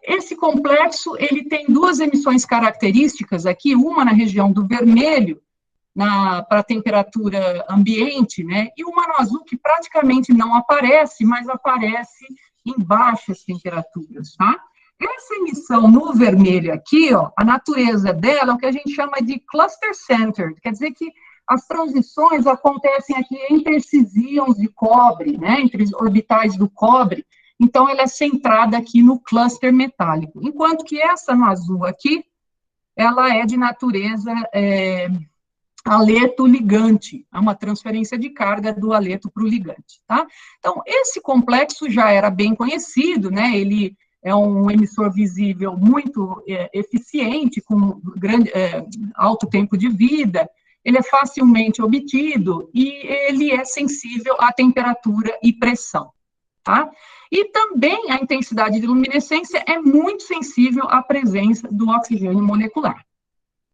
esse complexo, ele tem 2 emissões características aqui, uma na região do vermelho, para a temperatura ambiente, né, e uma no azul, que praticamente não aparece, mas aparece em baixas temperaturas, tá? Essa emissão no vermelho aqui, ó, a natureza dela é o que a gente chama de cluster-centered, quer dizer que as transições acontecem aqui entre esses íons de cobre, né, entre os orbitais do cobre. Então, ela é centrada aqui no cluster metálico, enquanto que essa no azul aqui, ela é de natureza aleto-ligante, é uma transferência de carga do aleto para o ligante, tá? Então, esse complexo já era bem conhecido, né? Ele é um emissor visível muito eficiente, com alto tempo de vida, ele é facilmente obtido e ele é sensível à temperatura e pressão, tá? E também a intensidade de luminescência é muito sensível à presença do oxigênio molecular.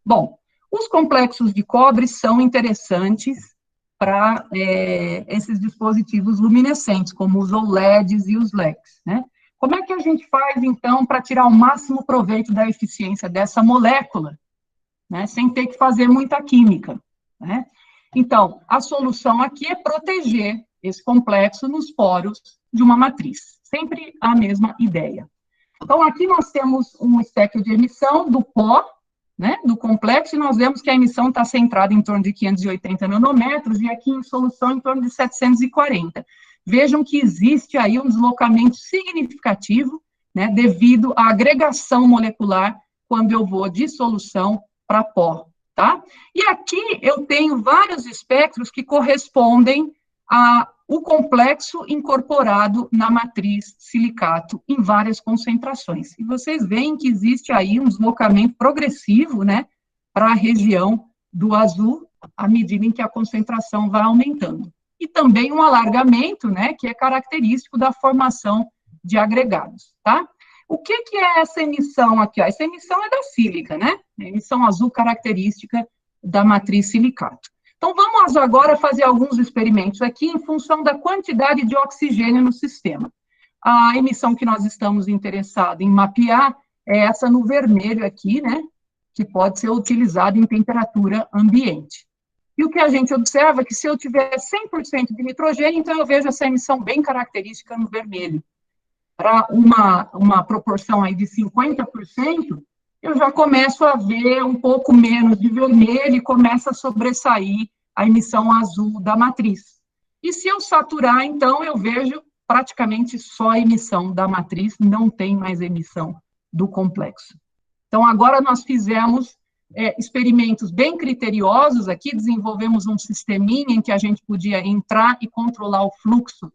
Bom, os complexos de cobre são interessantes para esses dispositivos luminescentes, como os OLEDs e os LEDs, né? Como é que a gente faz, então, para tirar o máximo proveito da eficiência dessa molécula, né, sem ter que fazer muita química, né? Então, a solução aqui é proteger esse complexo nos poros de uma matriz. Sempre a mesma ideia. Então, aqui nós temos um espectro de emissão do pó, né, do complexo, e nós vemos que a emissão está centrada em torno de 580 nanômetros, e aqui em solução em torno de 740. Vejam que existe aí um deslocamento significativo, né, devido à agregação molecular quando eu vou de solução para pó, tá? E aqui eu tenho vários espectros que correspondem ao complexo incorporado na matriz silicato em várias concentrações. E vocês veem que existe aí um deslocamento progressivo, né, para a região do azul, à medida em que a concentração vai aumentando. E também um alargamento, né, que é característico da formação de agregados, tá? O que é essa emissão aqui? Essa emissão é da sílica, né? A emissão azul característica da matriz silicato. Então, vamos agora fazer alguns experimentos aqui em função da quantidade de oxigênio no sistema. A emissão que nós estamos interessados em mapear é essa no vermelho aqui, né? Que pode ser utilizada em temperatura ambiente. E o que a gente observa é que se eu tiver 100% de nitrogênio, então eu vejo essa emissão bem característica no vermelho. Para uma proporção aí de 50%, eu já começo a ver um pouco menos de vermelho e começa a sobressair a emissão azul da matriz. E se eu saturar, então, eu vejo praticamente só a emissão da matriz, não tem mais emissão do complexo. Então, agora nós fizemos experimentos bem criteriosos aqui, desenvolvemos um sisteminha em que a gente podia entrar e controlar o fluxo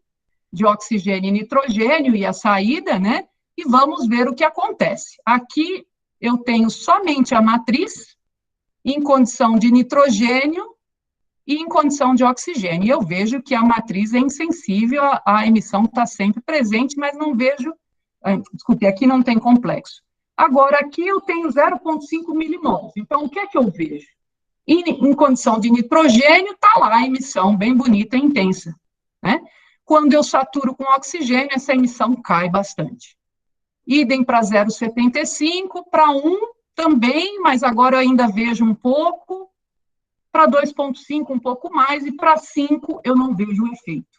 de oxigênio e nitrogênio e a saída, né? E vamos ver o que acontece. Aqui eu tenho somente a matriz em condição de nitrogênio e em condição de oxigênio. E eu vejo que a matriz é insensível, a emissão está sempre presente, mas não vejo... Desculpe, aqui não tem complexo. Agora, aqui eu tenho 0,5 milimols. Então, o que é que eu vejo? Em condição de nitrogênio, está lá a emissão bem bonita e intensa, né? Quando eu saturo com oxigênio, essa emissão cai bastante. Idem para 0,75, para 1 também, mas agora eu ainda vejo um pouco, para 2,5 um pouco mais, e para 5 eu não vejo o efeito,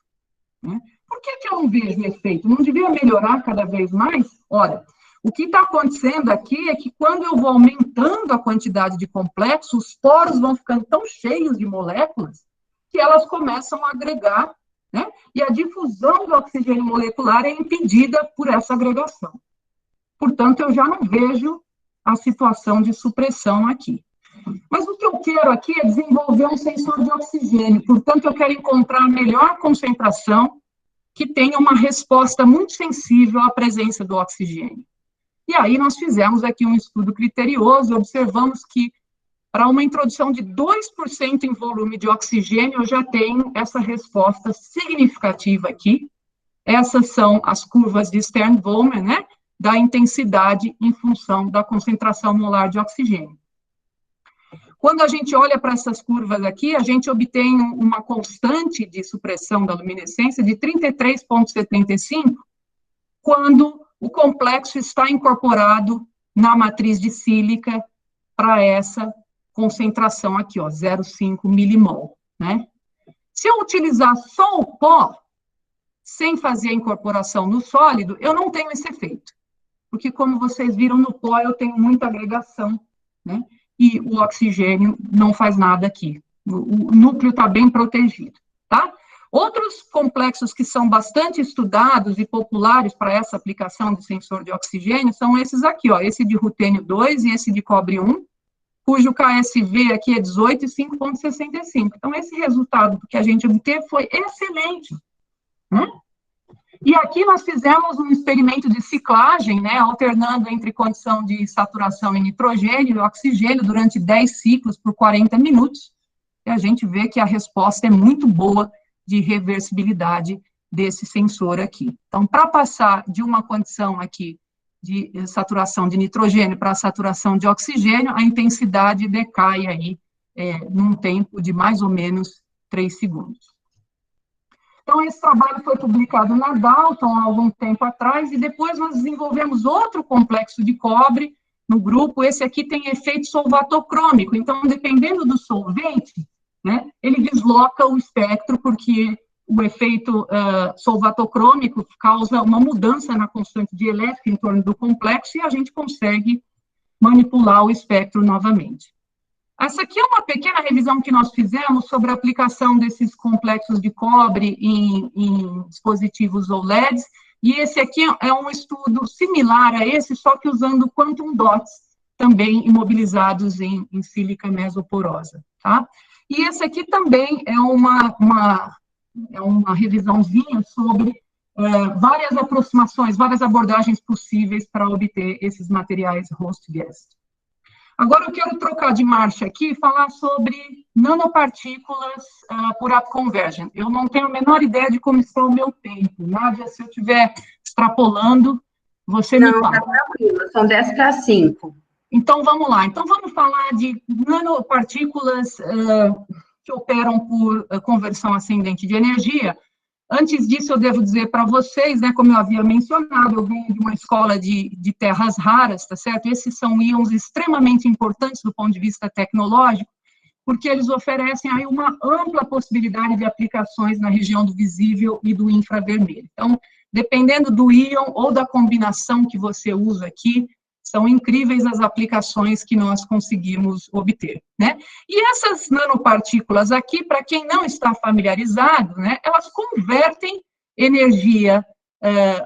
né? Por que eu não vejo o efeito? Não devia melhorar cada vez mais? Ora, o que está acontecendo aqui é que quando eu vou aumentando a quantidade de complexo, os poros vão ficando tão cheios de moléculas que elas começam a agregar, né? E a difusão do oxigênio molecular é impedida por essa agregação. Portanto, eu já não vejo a situação de supressão aqui. Mas o que eu quero aqui é desenvolver um sensor de oxigênio. Portanto, eu quero encontrar a melhor concentração que tenha uma resposta muito sensível à presença do oxigênio. E aí nós fizemos aqui um estudo criterioso, observamos que para uma introdução de 2% em volume de oxigênio, eu já tenho essa resposta significativa aqui. Essas são as curvas de Stern-Bowman, né, da intensidade em função da concentração molar de oxigênio. Quando a gente olha para essas curvas aqui, a gente obtém uma constante de supressão da luminescência de 33,75, quando o complexo está incorporado na matriz de sílica para essa concentração aqui, ó, 0,5 milimol, né? Se eu utilizar só o pó, sem fazer a incorporação no sólido, eu não tenho esse efeito. Porque, como vocês viram no pó, eu tenho muita agregação, né? E o oxigênio não faz nada aqui. O núcleo está bem protegido, tá? Outros complexos que são bastante estudados e populares para essa aplicação de sensor de oxigênio são esses aqui, ó, esse de rutênio 2 e esse de cobre 1, cujo KSV aqui é 18 e 5,65. Então, esse resultado que a gente obteve foi excelente, né? E aqui nós fizemos um experimento de ciclagem, né, alternando entre condição de saturação em nitrogênio e oxigênio durante 10 ciclos por 40 minutos, e a gente vê que a resposta é muito boa de reversibilidade desse sensor aqui. Então, para passar de uma condição aqui de saturação de nitrogênio para a saturação de oxigênio, a intensidade decai aí num tempo de mais ou menos 3 segundos. Então, esse trabalho foi publicado na Dalton há algum tempo atrás, e depois nós desenvolvemos outro complexo de cobre no grupo. Esse aqui tem efeito solvatocrômico, então, dependendo do solvente, né, ele desloca o espectro, porque o efeito solvatocrômico causa uma mudança na constante dielétrica em torno do complexo, e a gente consegue manipular o espectro novamente. Essa aqui é uma pequena revisão que nós fizemos sobre a aplicação desses complexos de cobre em dispositivos OLEDs, e esse aqui é um estudo similar a esse, só que usando quantum dots, também imobilizados em sílica mesoporosa, tá? E esse aqui também é uma revisãozinha sobre várias aproximações, várias abordagens possíveis para obter esses materiais host guest. Agora eu quero trocar de marcha aqui e falar sobre nanopartículas por upconversion. Eu não tenho a menor ideia de como está o meu tempo. Nádia, se eu estiver extrapolando, você me fala. Não, está tranquilo, são 10 para 5. Então, vamos lá. Então, vamos falar de nanopartículas que operam por conversão ascendente de energia. Antes disso, eu devo dizer para vocês, né, como eu havia mencionado, eu venho de uma escola de terras raras, tá certo? Esses são íons extremamente importantes do ponto de vista tecnológico, porque eles oferecem aí uma ampla possibilidade de aplicações na região do visível e do infravermelho. Então, dependendo do íon ou da combinação que você usa aqui, são incríveis as aplicações que nós conseguimos obter, né? E essas nanopartículas aqui, para quem não está familiarizado, né, elas convertem energia,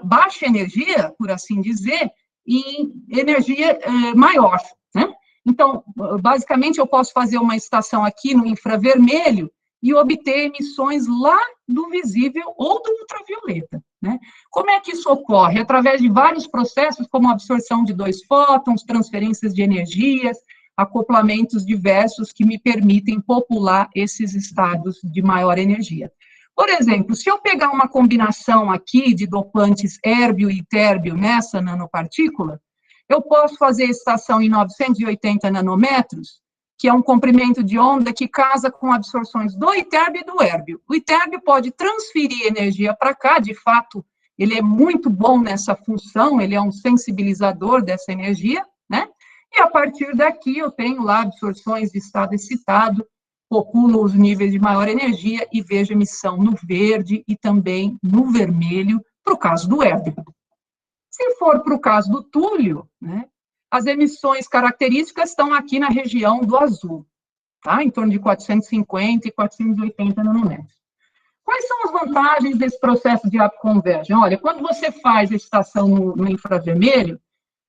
baixa energia, por assim dizer, em energia maior, né? Então, basicamente, eu posso fazer uma estação aqui no infravermelho e obter emissões lá do visível ou do ultravioleta, né? Como é que isso ocorre? Através de vários processos, como a absorção de 2 fótons, transferências de energias, acoplamentos diversos que me permitem popular esses estados de maior energia. Por exemplo, se eu pegar uma combinação aqui de dopantes hérbio e térbio nessa nanopartícula, eu posso fazer estação em 980 nanômetros, que é um comprimento de onda que casa com absorções do itérbio e do hérbio. O itérbio pode transferir energia para cá, de fato, ele é muito bom nessa função, ele é um sensibilizador dessa energia, né? E a partir daqui eu tenho lá absorções de estado excitado, populo os níveis de maior energia e vejo emissão no verde e também no vermelho, para o caso do hérbio. Se for para o caso do túlio, né, as emissões características estão aqui na região do azul, tá? Em torno de 450 e 480 nanômetros. Quais são as vantagens desse processo de upconversion? Olha, quando você faz a estação no infravermelho,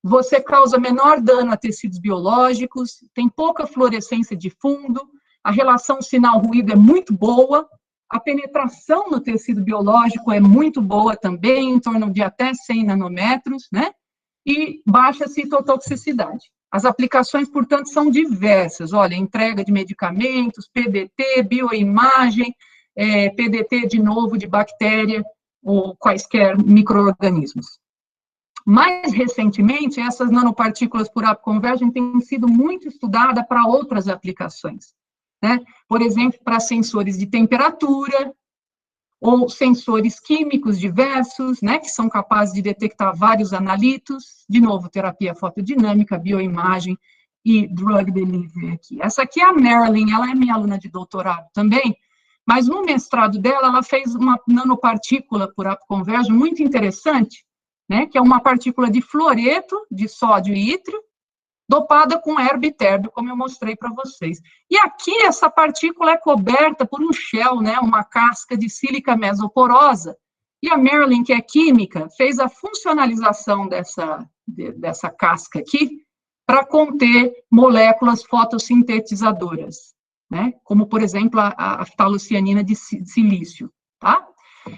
você causa menor dano a tecidos biológicos, tem pouca fluorescência de fundo, a relação sinal-ruído é muito boa, a penetração no tecido biológico é muito boa também, em torno de até 100 nanômetros, né? E baixa citotoxicidade. As aplicações, portanto, são diversas. Olha, entrega de medicamentos, PDT, bioimagem, PDT de novo de bactéria ou quaisquer micro-organismos. Mais recentemente, essas nanopartículas por upconversion têm sido muito estudadas para outras aplicações, né? Por exemplo, para sensores de temperatura, ou sensores químicos diversos, né, que são capazes de detectar vários analitos, de novo, terapia fotodinâmica, bioimagem e drug delivery aqui. Essa aqui é a Marilyn, ela é minha aluna de doutorado também, mas no mestrado dela, ela fez uma nanopartícula por upconversion muito interessante, né, que é uma partícula de fluoreto, de sódio e ítrio, dopada com hérbio e térbio, como eu mostrei para vocês. E aqui, essa partícula é coberta por um shell, né, uma casca de sílica mesoporosa, e a Marilyn, que é química, fez a funcionalização dessa casca aqui para conter moléculas fotossintetizadoras, né, como, por exemplo, a ftalocianina de silício, tá?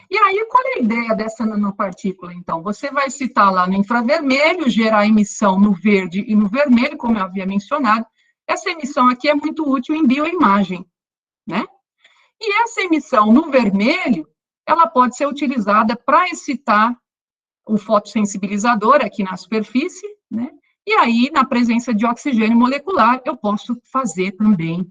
E aí, qual é a ideia dessa nanopartícula, então? Você vai citar lá no infravermelho, gerar emissão no verde e no vermelho, como eu havia mencionado. Essa emissão aqui é muito útil em bioimagem, né? E essa emissão no vermelho, ela pode ser utilizada para excitar o fotossensibilizador aqui na superfície, né? E aí, na presença de oxigênio molecular, eu posso fazer também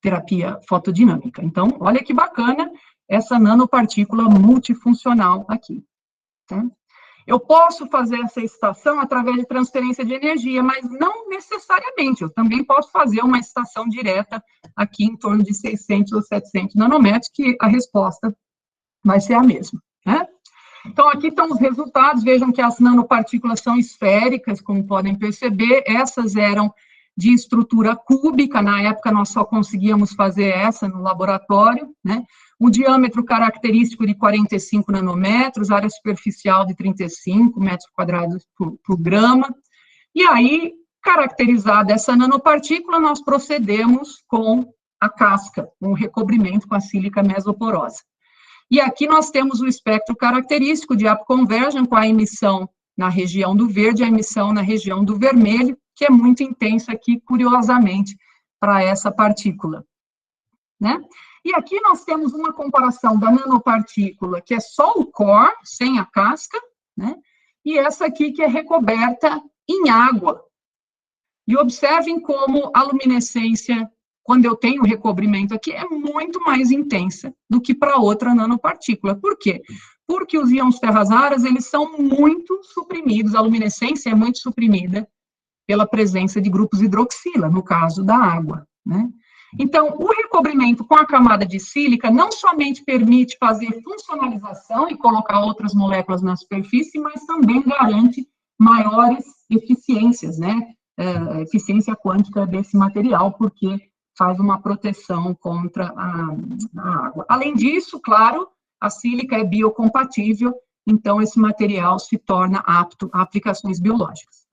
terapia fotodinâmica. Então, olha que bacana essa nanopartícula multifuncional aqui, tá? Eu posso fazer essa estação através de transferência de energia, mas não necessariamente, eu também posso fazer uma estação direta aqui em torno de 600 ou 700 nanômetros, que a resposta vai ser a mesma, né? Então, aqui estão os resultados, vejam que as nanopartículas são esféricas, como podem perceber, essas eram de estrutura cúbica, na época nós só conseguíamos fazer essa no laboratório, né? Um diâmetro característico de 45 nanômetros, área superficial de 35 metros quadrados por grama, e aí, caracterizada essa nanopartícula, nós procedemos com a casca, um recobrimento com a sílica mesoporosa. E aqui nós temos o espectro característico de upconversion, com a emissão na região do verde, a emissão na região do vermelho, que é muito intensa aqui, curiosamente, para essa partícula, né? E aqui nós temos uma comparação da nanopartícula, que é só o core, sem a casca, né? E essa aqui que é recoberta em água. E observem como a luminescência, quando eu tenho o recobrimento aqui, é muito mais intensa do que para outra nanopartícula. Por quê? Porque os íons terras raras, eles são muito suprimidos, a luminescência é muito suprimida pela presença de grupos hidroxila, no caso da água, né? Então, o recobrimento com a camada de sílica não somente permite fazer funcionalização e colocar outras moléculas na superfície, mas também garante maiores eficiências, né? Eficiência quântica desse material, porque faz uma proteção contra a água. Além disso, claro, a sílica é biocompatível, então esse material se torna apto a aplicações biológicas.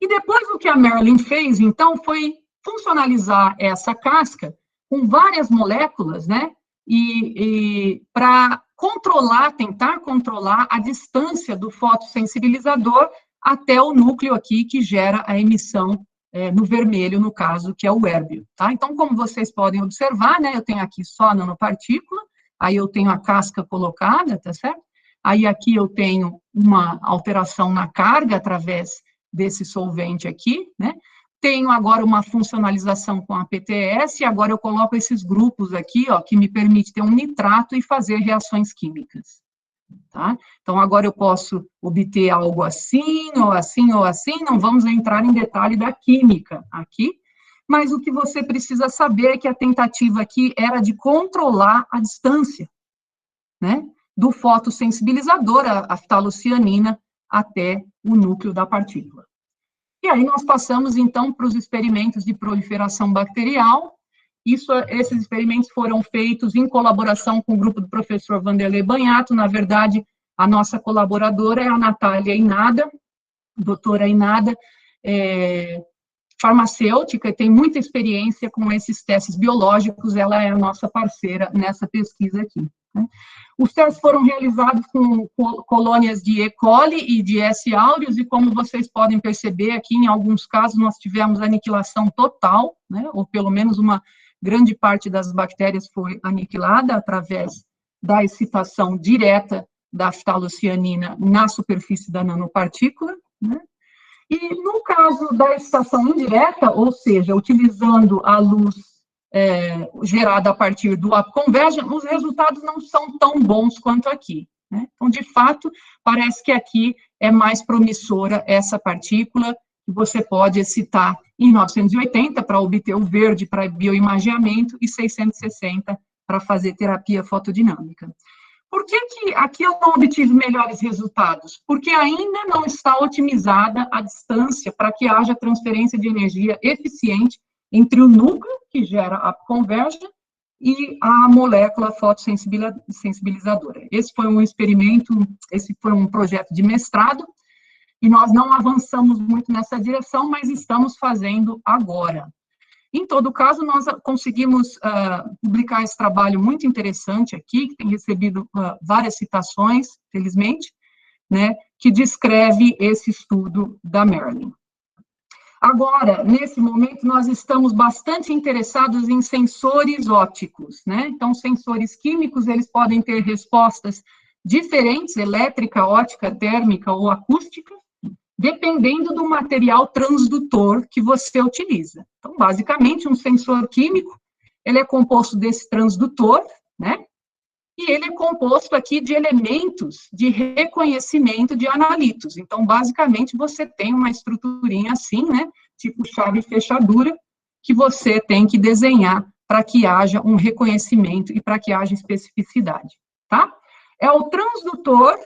E depois o que a Marilyn fez, então, foi funcionalizar essa casca com várias moléculas, né? E para tentar controlar a distância do fotossensibilizador até o núcleo aqui que gera a emissão no vermelho, no caso, que é o érbio, tá? Então, como vocês podem observar, né, eu tenho aqui só a nanopartícula, aí eu tenho a casca colocada, tá certo? Aí aqui eu tenho uma alteração na carga através desse solvente aqui, né? Tenho agora uma funcionalização com a PTS, e agora eu coloco esses grupos aqui, ó, que me permite ter um nitrato e fazer reações químicas, tá? Então, agora eu posso obter algo assim, ou assim, ou assim, não vamos entrar em detalhe da química aqui, mas o que você precisa saber é que a tentativa aqui era de controlar a distância, né, do fotossensibilizador, a ftalocianina, até o núcleo da partícula. E aí nós passamos, então, para os experimentos de proliferação bacterial. Esses experimentos foram feitos em colaboração com o grupo do professor Vanderlei Banhato. Na verdade, a nossa colaboradora é a Natália Inada, doutora Inada, farmacêutica, e tem muita experiência com esses testes biológicos, ela é a nossa parceira nessa pesquisa aqui, né? Os testes foram realizados com colônias de E. coli e de S. aureus, e como vocês podem perceber aqui, em alguns casos, nós tivemos aniquilação total, né, ou pelo menos uma grande parte das bactérias foi aniquilada através da excitação direta da ftalocianina na superfície da nanopartícula, né? E no caso da excitação indireta, ou seja, utilizando a luz gerada a partir do up conversion, os resultados não são tão bons quanto aqui, né? Então, de fato, parece que aqui é mais promissora essa partícula, que você pode excitar em 980 para obter o verde para bioimageamento e 660 para fazer terapia fotodinâmica. Por que aqui eu não obtive melhores resultados? Porque ainda não está otimizada a distância para que haja transferência de energia eficiente entre o núcleo, que gera a convergência, e a molécula fotossensibilizadora. Esse foi um experimento, esse foi um projeto de mestrado, e nós não avançamos muito nessa direção, mas estamos fazendo agora. Em todo caso, nós conseguimos publicar esse trabalho muito interessante aqui, que tem recebido várias citações, felizmente, né, que descreve esse estudo da Marilyn. Agora, nesse momento, nós estamos bastante interessados em sensores ópticos, né? Então, sensores químicos, eles podem ter respostas diferentes, elétrica, óptica, térmica ou acústica, dependendo do material transdutor que você utiliza. Então, basicamente, um sensor químico, ele é composto desse transdutor, né? E ele é composto aqui de elementos de reconhecimento de analitos. Então, basicamente, você tem uma estruturinha assim, né, tipo chave e fechadura, que você tem que desenhar para que haja um reconhecimento e para que haja especificidade, tá? É o transdutor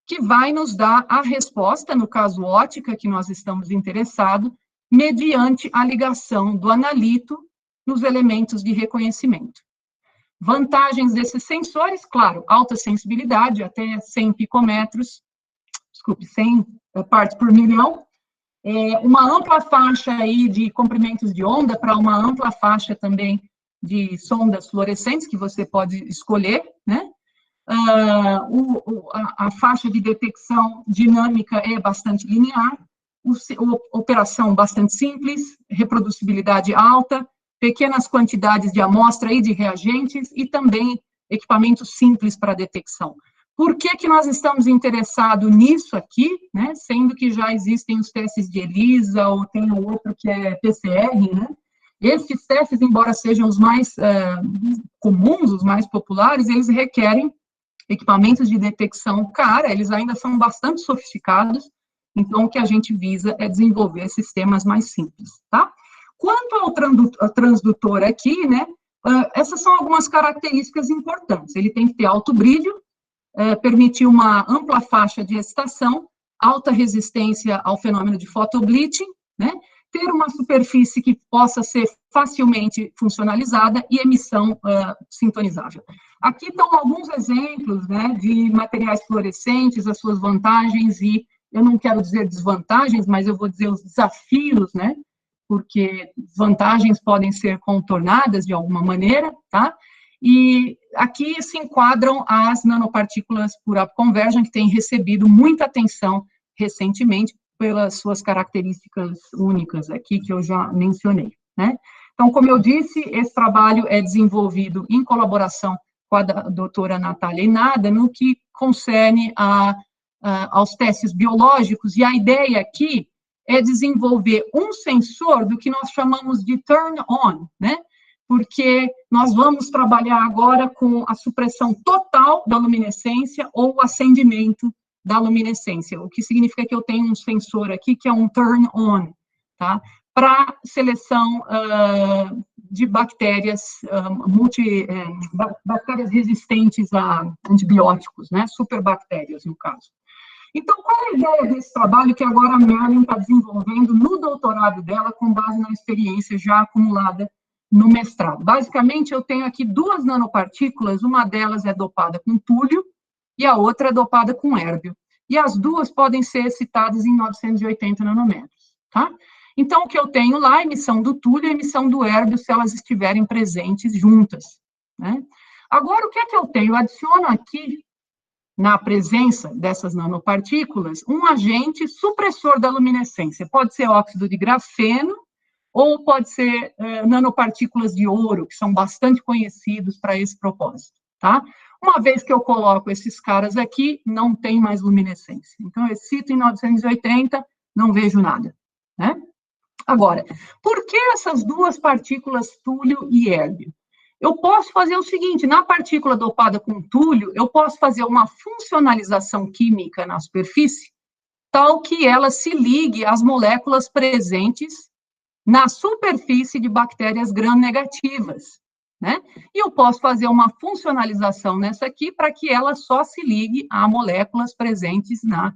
que vai nos dar a resposta, no caso óptica, que nós estamos interessados, mediante a ligação do analito nos elementos de reconhecimento. Vantagens desses sensores, claro, alta sensibilidade, até 100 picômetros, 100 partes por milhão, uma ampla faixa aí de comprimentos de onda para uma ampla faixa também de sondas fluorescentes, que você pode escolher, né? A faixa de detecção dinâmica é bastante linear, operação bastante simples, reproducibilidade alta, pequenas quantidades de amostra e de reagentes, e também equipamentos simples para detecção. Por que nós estamos interessados nisso aqui, né, sendo que já existem os testes de ELISA, ou tem o outro que é PCR, né? Esses testes, embora sejam os mais comuns, os mais populares, eles requerem equipamentos de detecção cara, eles ainda são bastante sofisticados, então o que a gente visa é desenvolver sistemas mais simples, tá? Quanto ao transdutor aqui, né, essas são algumas características importantes. Ele tem que ter alto brilho, permitir uma ampla faixa de excitação, alta resistência ao fenômeno de photobleaching, né, ter uma superfície que possa ser facilmente funcionalizada e emissão sintonizável. Aqui estão alguns exemplos, né, de materiais fluorescentes, as suas vantagens e eu não quero dizer desvantagens, mas eu vou dizer os desafios, né? Porque vantagens podem ser contornadas de alguma maneira, tá? E aqui se enquadram as nanopartículas por upconversion, que têm recebido muita atenção recentemente pelas suas características únicas aqui, que eu já mencionei, né? Então, como eu disse, esse trabalho é desenvolvido em colaboração com a doutora Natália Inada, no que concerne aos testes biológicos, e a ideia aqui é desenvolver um sensor do que nós chamamos de turn-on, né? Porque nós vamos trabalhar agora com a supressão total da luminescência ou o acendimento da luminescência, o que significa que eu tenho um sensor aqui que é um turn-on, tá? Para seleção de bactérias, bactérias resistentes a antibióticos, né? Superbactérias, no caso. Então, qual é a ideia desse trabalho que agora a Merlin está desenvolvendo no doutorado dela, com base na experiência já acumulada no mestrado? Basicamente, eu tenho aqui 2 nanopartículas, uma delas é dopada com túlio e a outra é dopada com hérbio. E as duas podem ser excitadas em 980 nanômetros, tá? Então, o que eu tenho lá, a emissão do túlio e a emissão do hérbio, se elas estiverem presentes juntas, né? Agora, o que é que eu tenho? Eu adiciono aqui, na presença dessas nanopartículas, um agente supressor da luminescência. Pode ser óxido de grafeno, ou pode ser nanopartículas de ouro, que são bastante conhecidos para esse propósito, tá? Uma vez que eu coloco esses caras aqui, não tem mais luminescência. Então, eu excito em 980, não vejo nada, né? Agora, por que essas 2 partículas túlio e hérbio? Eu posso fazer o seguinte, na partícula dopada com túlio, eu posso fazer uma funcionalização química na superfície, tal que ela se ligue às moléculas presentes na superfície de bactérias gram-negativas, né? E eu posso fazer uma funcionalização nessa aqui para que ela só se ligue a moléculas presentes na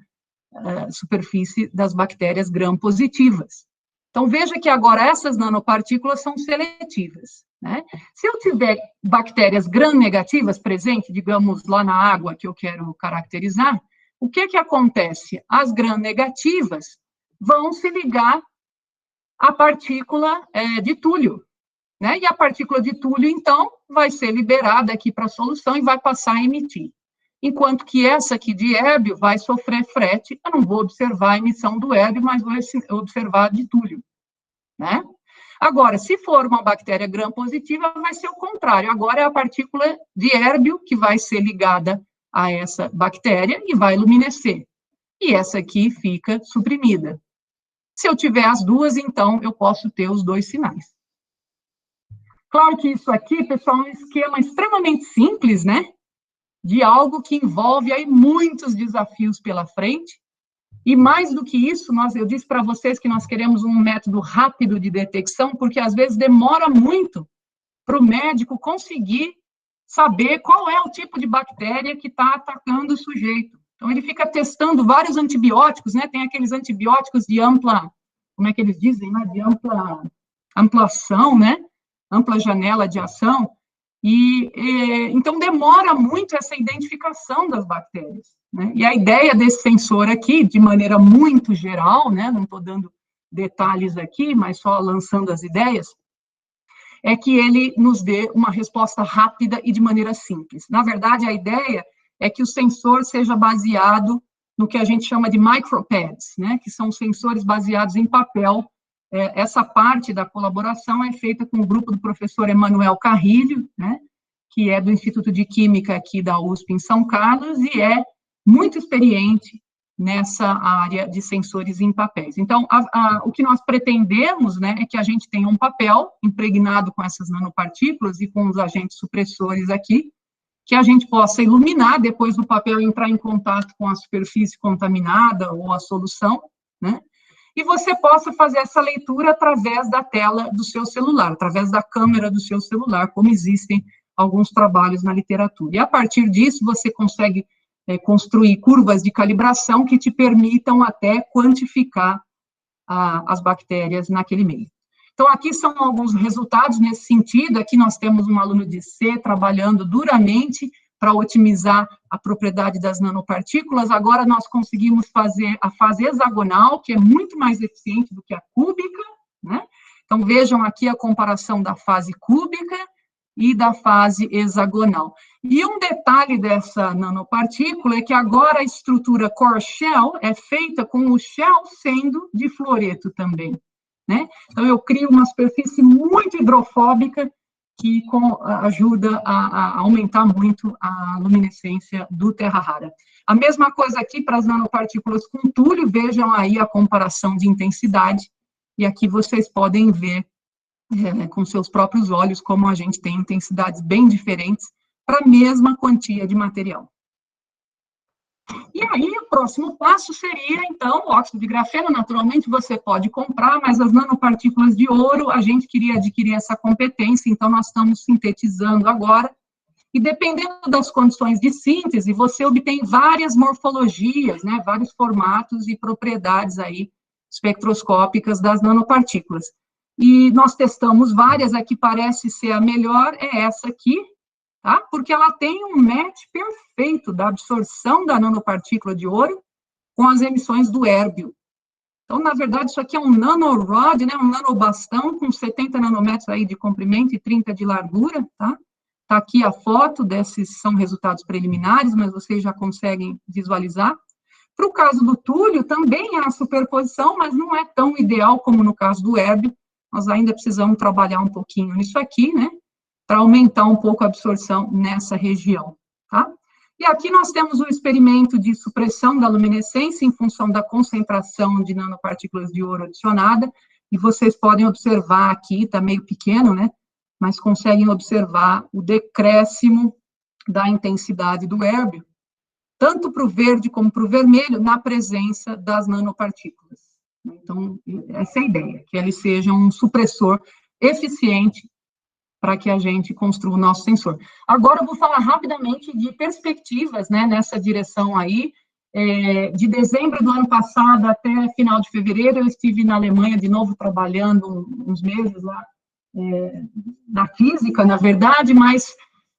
superfície das bactérias gram-positivas. Então, veja que agora essas nanopartículas são seletivas, né? Se eu tiver bactérias gram-negativas presentes, digamos, lá na água que eu quero caracterizar, o que acontece? As gram-negativas vão se ligar à partícula de túlio, né? E a partícula de túlio, então, vai ser liberada aqui para a solução e vai passar a emitir. Enquanto que essa aqui de hérbio vai sofrer frete, eu não vou observar a emissão do hérbio, mas vou observar a de túlio, né? Agora, se for uma bactéria gram-positiva, vai ser o contrário. Agora é a partícula de hérbio que vai ser ligada a essa bactéria e vai luminescer. E essa aqui fica suprimida. Se eu tiver as duas, então, eu posso ter os 2 sinais. Claro que isso aqui, pessoal, é um esquema extremamente simples, né? De algo que envolve aí muitos desafios pela frente. E mais do que isso, eu disse para vocês que nós queremos um método rápido de detecção, porque às vezes demora muito para o médico conseguir saber qual é o tipo de bactéria que está atacando o sujeito. Então, ele fica testando vários antibióticos, né? Tem aqueles antibióticos de ampla, como é que eles dizem, né? De ampla ação, né? Ampla janela de ação. Então, demora muito essa identificação das bactérias, né? E a ideia desse sensor aqui, de maneira muito geral, né? Não estou dando detalhes aqui, mas só lançando as ideias, é que ele nos dê uma resposta rápida e de maneira simples. Na verdade, a ideia é que o sensor seja baseado no que a gente chama de micropads, né? Que são sensores baseados em papel. Essa parte da colaboração é feita com o grupo do professor Emanuel Carrilho, né, que é do Instituto de Química aqui da USP em São Carlos e é muito experiente nessa área de sensores em papéis. Então, o que nós pretendemos, né, é que a gente tenha um papel impregnado com essas nanopartículas e com os agentes supressores aqui, que a gente possa iluminar depois do papel entrar em contato com a superfície contaminada ou a solução, né, e você possa fazer essa leitura através da tela do seu celular, através da câmera do seu celular, como existem alguns trabalhos na literatura. E, a partir disso, você consegue construir curvas de calibração que te permitam até quantificar as bactérias naquele meio. Então, aqui são alguns resultados nesse sentido. Aqui nós temos um aluno de C trabalhando duramente para otimizar a propriedade das nanopartículas. Agora nós conseguimos fazer a fase hexagonal, que é muito mais eficiente do que a cúbica, né? Então, vejam aqui a comparação da fase cúbica e da fase hexagonal. E um detalhe dessa nanopartícula é que agora a estrutura core shell é feita com o shell sendo de fluoreto também, né? Então, eu crio uma superfície muito hidrofóbica que ajuda a aumentar muito a luminescência do terra rara. A mesma coisa aqui para as nanopartículas com túlio, vejam aí a comparação de intensidade, e aqui vocês podem ver com seus próprios olhos como a gente tem intensidades bem diferentes para a mesma quantia de material. E aí, o próximo passo seria, então, o óxido de grafeno, naturalmente, você pode comprar, mas as nanopartículas de ouro, a gente queria adquirir essa competência, então nós estamos sintetizando agora, e dependendo das condições de síntese, você obtém várias morfologias, né, vários formatos e propriedades aí espectroscópicas das nanopartículas. E nós testamos várias, a que parece ser a melhor é essa aqui, tá? Porque ela tem um match perfeito da absorção da nanopartícula de ouro com as emissões do érbio. Então, na verdade, isso aqui é um nanorod, né, um nanobastão com 70 nanômetros aí de comprimento e 30 de largura, tá? Tá aqui a foto desses, são resultados preliminares, mas vocês já conseguem visualizar. Para o caso do túlio, também há superposição, mas não é tão ideal como no caso do érbio. Nós ainda precisamos trabalhar um pouquinho nisso aqui, né, para aumentar um pouco a absorção nessa região, tá? E aqui nós temos o experimento de supressão da luminescência em função da concentração de nanopartículas de ouro adicionada, e vocês podem observar aqui, está meio pequeno, né, mas conseguem observar o decréscimo da intensidade do érbio, tanto para o verde como para o vermelho, na presença das nanopartículas. Então, essa é a ideia, que ele seja um supressor eficiente para que a gente construa o nosso sensor. Agora, eu vou falar rapidamente de perspectivas, né, nessa direção aí. De dezembro do ano passado até final de fevereiro, eu estive na Alemanha de novo trabalhando uns meses lá, na física, na verdade, mas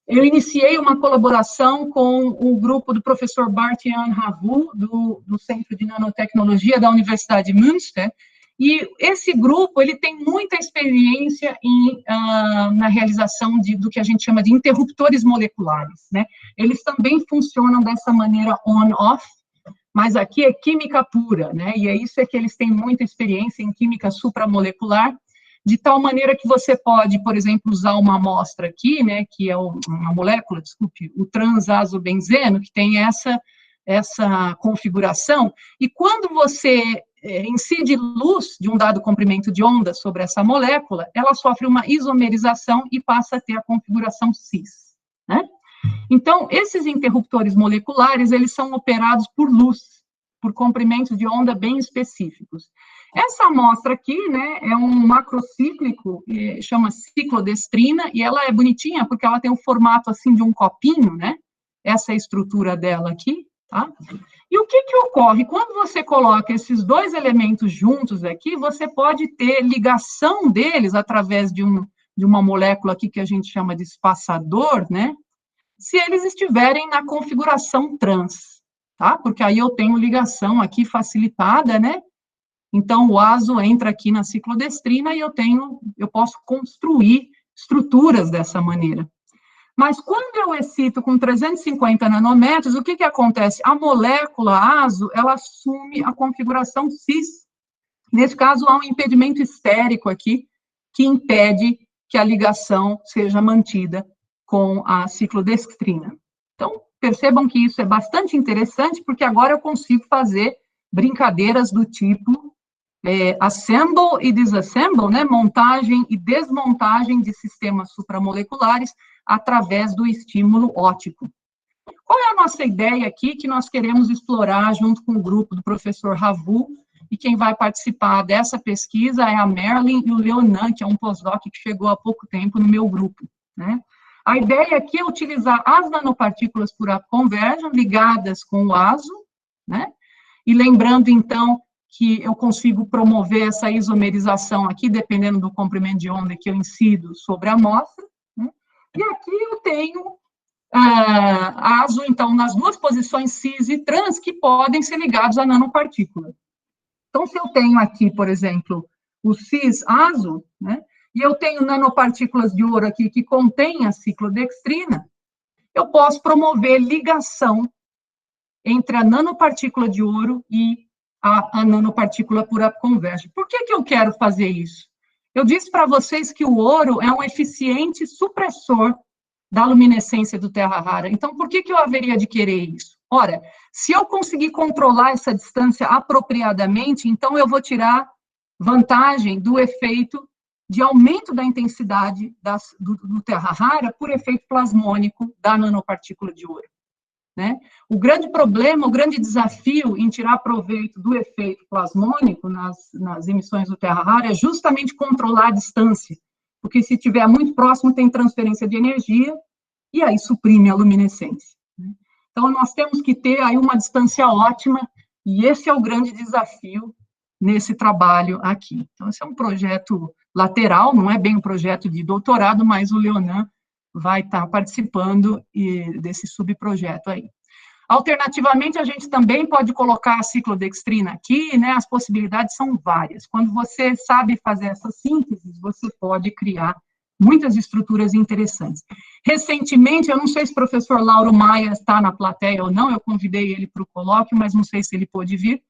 eu iniciei uma colaboração com o grupo do professor Bart-Jan Havu, do Centro de Nanotecnologia da Universidade de Münster, e esse grupo, ele tem muita experiência na realização do que a gente chama de interruptores moleculares, né? Eles também funcionam dessa maneira on-off, mas aqui é química pura, né? E é isso que eles têm muita experiência em química supramolecular, de tal maneira que você pode, por exemplo, usar uma amostra aqui, né, que é uma molécula, desculpe, o transazobenzeeno, que tem essa configuração, e quando você incide luz de um dado comprimento de onda sobre essa molécula, ela sofre uma isomerização e passa a ter a configuração cis, né? Então, esses interruptores moleculares, eles são operados por luz, por comprimentos de onda bem específicos. Essa amostra aqui, né, é um macrocíclico, chama ciclodestrina, e ela é bonitinha porque ela tem o formato, assim, de um copinho, né? Essa é a estrutura dela aqui, tá? E o que ocorre? Quando você coloca esses dois elementos juntos aqui, você pode ter ligação deles através de uma molécula aqui que a gente chama de espaçador, né? Se eles estiverem na configuração trans, tá? Porque aí eu tenho ligação aqui facilitada, né? Então, o azo entra aqui na ciclodestrina e eu posso construir estruturas dessa maneira. Mas quando eu excito com 350 nanômetros, o que acontece? A molécula azo, ela assume a configuração cis. Nesse caso, há um impedimento estérico aqui, que impede que a ligação seja mantida com a ciclodestrina. Então, percebam que isso é bastante interessante, porque agora eu consigo fazer brincadeiras do tipo assemble e disassemble, né, montagem e desmontagem de sistemas supramoleculares através do estímulo óptico. Qual é a nossa ideia aqui que nós queremos explorar junto com o grupo do professor Havu, e quem vai participar dessa pesquisa é a Merlin e o Leonan, que é um pós-doc que chegou há pouco tempo no meu grupo, né? A ideia aqui é utilizar as nanopartículas por upconversion ligadas com o azo, né? E lembrando, então, que eu consigo promover essa isomerização aqui, dependendo do comprimento de onda que eu incido sobre a amostra, né? E aqui eu tenho ASO, então, nas duas posições cis e trans, que podem ser ligados à nanopartícula. Então, se eu tenho aqui, por exemplo, o cis-ASO, né, e eu tenho nanopartículas de ouro aqui que contêm a ciclodextrina, eu posso promover ligação entre a nanopartícula de ouro e a nanopartícula por upconversion. Por que eu quero fazer isso? Eu disse para vocês que o ouro é um eficiente supressor da luminescência do terra rara. Então, por que eu haveria de querer isso? Ora, se eu conseguir controlar essa distância apropriadamente, então eu vou tirar vantagem do efeito de aumento da intensidade do terra rara por efeito plasmônico da nanopartícula de ouro. Né? O grande problema, o grande desafio em tirar proveito do efeito plasmônico nas emissões do terra rara é justamente controlar a distância, porque se estiver muito próximo tem transferência de energia e aí suprime a luminescência. Né? Então, nós temos que ter aí uma distância ótima e esse é o grande desafio nesse trabalho aqui. Então, esse é um projeto lateral, não é bem um projeto de doutorado, mas o Leonan vai estar participando desse subprojeto aí. Alternativamente, a gente também pode colocar a ciclodextrina aqui, né? As possibilidades são várias. Quando você sabe fazer essas sínteses, você pode criar muitas estruturas interessantes. Recentemente, eu não sei se o professor Lauro Maia está na plateia ou não, eu convidei ele para o colóquio, mas não sei se ele pôde vir.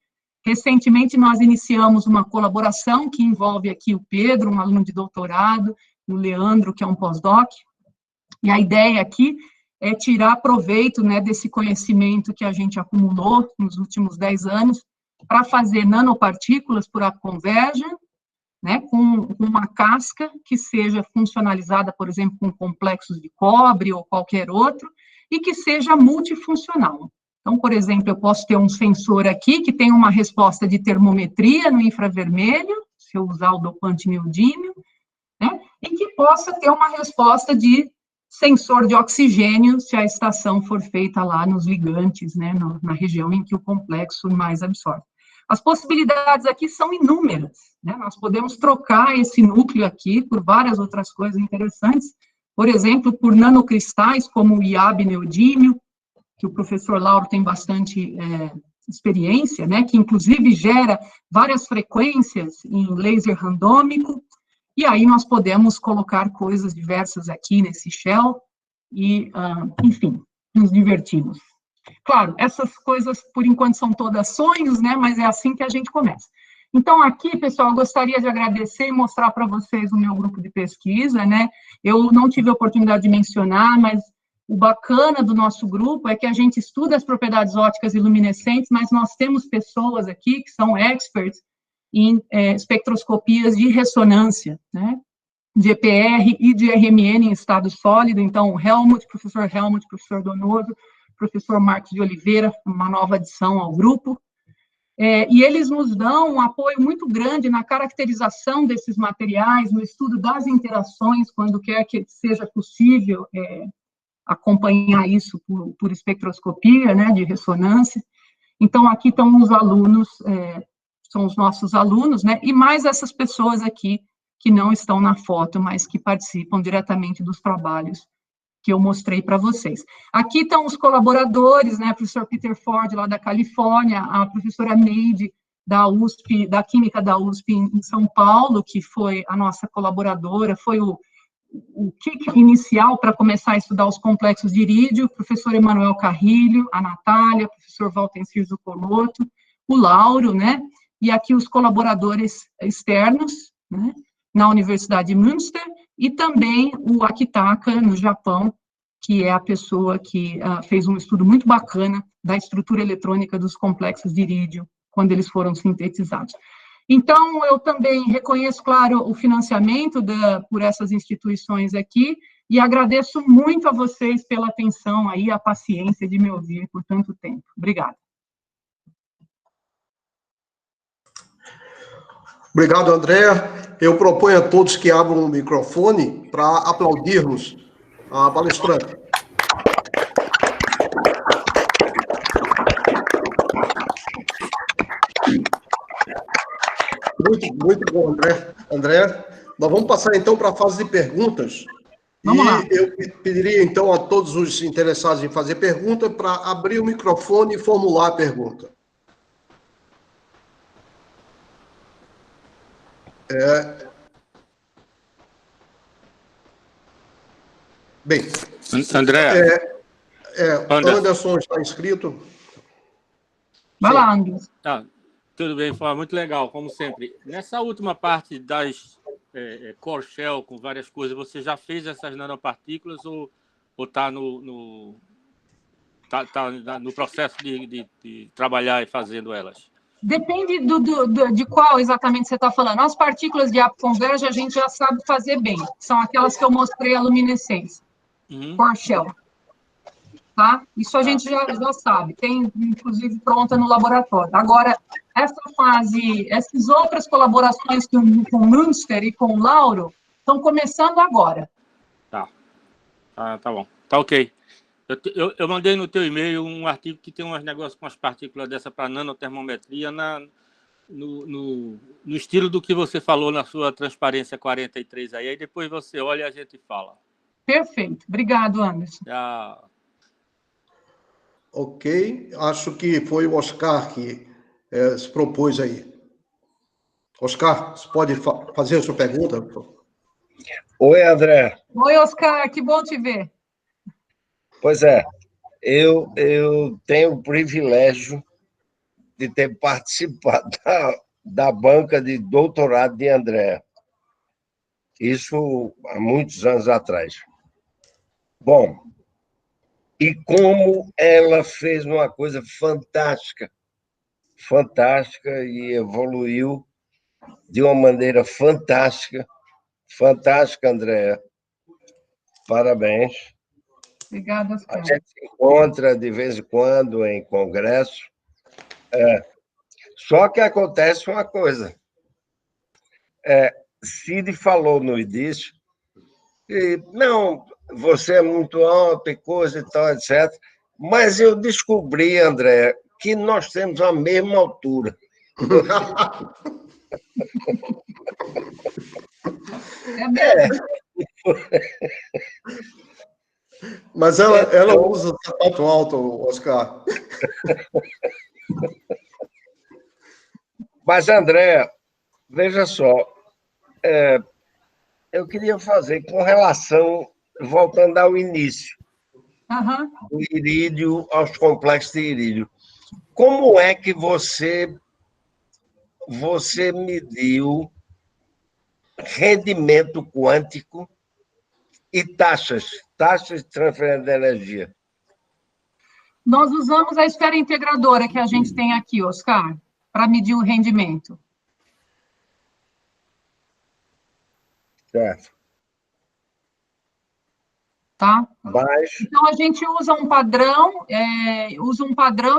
Recentemente, nós iniciamos uma colaboração que envolve aqui o Pedro, um aluno de doutorado, o Leandro, que é um pós-doc, e a ideia aqui é tirar proveito, né, desse conhecimento que a gente acumulou nos últimos 10 anos para fazer nanopartículas por upconversion, né, com uma casca que seja funcionalizada, por exemplo, com complexos de cobre ou qualquer outro, e que seja multifuncional. Então, por exemplo, eu posso ter um sensor aqui que tem uma resposta de termometria no infravermelho, se eu usar o dopante neodímio, né, e que possa ter uma resposta de sensor de oxigênio, se a estação for feita lá nos ligantes, né, na região em que o complexo mais absorve. As possibilidades aqui são inúmeras, né, nós podemos trocar esse núcleo aqui por várias outras coisas interessantes, por exemplo, por nanocristais, como o IAB-neodímio, que o professor Lauro tem bastante experiência, né, que inclusive gera várias frequências em laser randômico, e aí nós podemos colocar coisas diversas aqui nesse shell e, enfim, nos divertimos. Claro, essas coisas, por enquanto, são todas sonhos, né, mas é assim que a gente começa. Então, aqui, pessoal, eu gostaria de agradecer e mostrar para vocês o meu grupo de pesquisa, né, eu não tive a oportunidade de mencionar, mas o bacana do nosso grupo é que a gente estuda as propriedades ópticas e luminescentes, mas nós temos pessoas aqui que são experts em espectroscopias de ressonância, né, de EPR e de RMN em estado sólido. Então, professor Helmut, professor Donoso, professor Marcos de Oliveira, uma nova adição ao grupo, e eles nos dão um apoio muito grande na caracterização desses materiais, no estudo das interações, quando quer que seja possível acompanhar isso por espectroscopia, né, de ressonância. Então, aqui estão os alunos, são os nossos alunos, né, e mais essas pessoas aqui que não estão na foto, mas que participam diretamente dos trabalhos que eu mostrei para vocês. Aqui estão os colaboradores, né, o professor Peter Ford, lá da Califórnia, a professora Neide, da USP, da Química da USP em São Paulo, que foi a nossa colaboradora, foi o kick inicial para começar a estudar os complexos de irídio, o professor Emanuel Carrilho, a Natália, o professor Valtencir Zucoloto, o Lauro, né, e aqui os colaboradores externos, né, na Universidade de Münster, e também o Akitaka, no Japão, que é a pessoa que fez um estudo muito bacana da estrutura eletrônica dos complexos de irídio, quando eles foram sintetizados. Então, eu também reconheço, claro, o financiamento por essas instituições aqui, e agradeço muito a vocês pela atenção aí, a paciência de me ouvir por tanto tempo. Obrigada. Obrigado, André. Eu proponho a todos que abram o microfone para aplaudirmos a palestrante. Muito bom, André. Nós vamos passar, então, para a fase de perguntas. Vamos lá. Eu pediria, então, a todos os interessados em fazer pergunta para abrir o microfone e formular a pergunta. Bem, André. Anderson está inscrito. Vai lá, Anderson. Tudo bem, foi muito legal, como sempre. Nessa última parte das core shell com várias coisas, você já fez essas nanopartículas ou está no processo de trabalhar e fazendo elas? Depende de qual exatamente você está falando. As partículas de apoconverge a gente já sabe fazer bem. São aquelas que eu mostrei a luminescência. Core shell. Tá? Isso a gente já sabe. Tem, inclusive, pronta no laboratório. Agora, essa fase, essas outras colaborações com o Münster e com o Lauro estão começando agora. Tá bom. Tá ok. Eu mandei no teu e-mail um artigo que tem uns negócios com as partículas dessa para nanotermometria no estilo do que você falou na sua transparência 43 aí depois você olha e a gente fala. Perfeito. Obrigado, Anderson. Ok. Acho que foi o Oscar que se propôs aí. Oscar, você pode fazer a sua pergunta? Oi, André. Oi, Oscar. Que bom te ver. Pois é. Eu tenho o privilégio de ter participado da banca de doutorado de André. Isso há muitos anos atrás. Bom, e como ela fez uma coisa fantástica, e evoluiu de uma maneira fantástica, Andréa. Parabéns. Obrigada, Oscar. A gente se encontra de vez em quando em congresso. Só que acontece uma coisa. Cid falou no início que, não, você é muito alto e coisa e tal, etc. Mas eu descobri, André, que nós temos a mesma altura. Mas ela usa sapato alto, Oscar. Mas, André, veja só, eu queria fazer com relação, voltando ao início, do irídio aos complexos de irídio. Como é que você mediu rendimento quântico e taxas de transferência de energia? Nós usamos a esfera integradora que a gente tem aqui, Oscar, para medir o rendimento. Certo. Tá? Mas... Então, a gente usa um padrão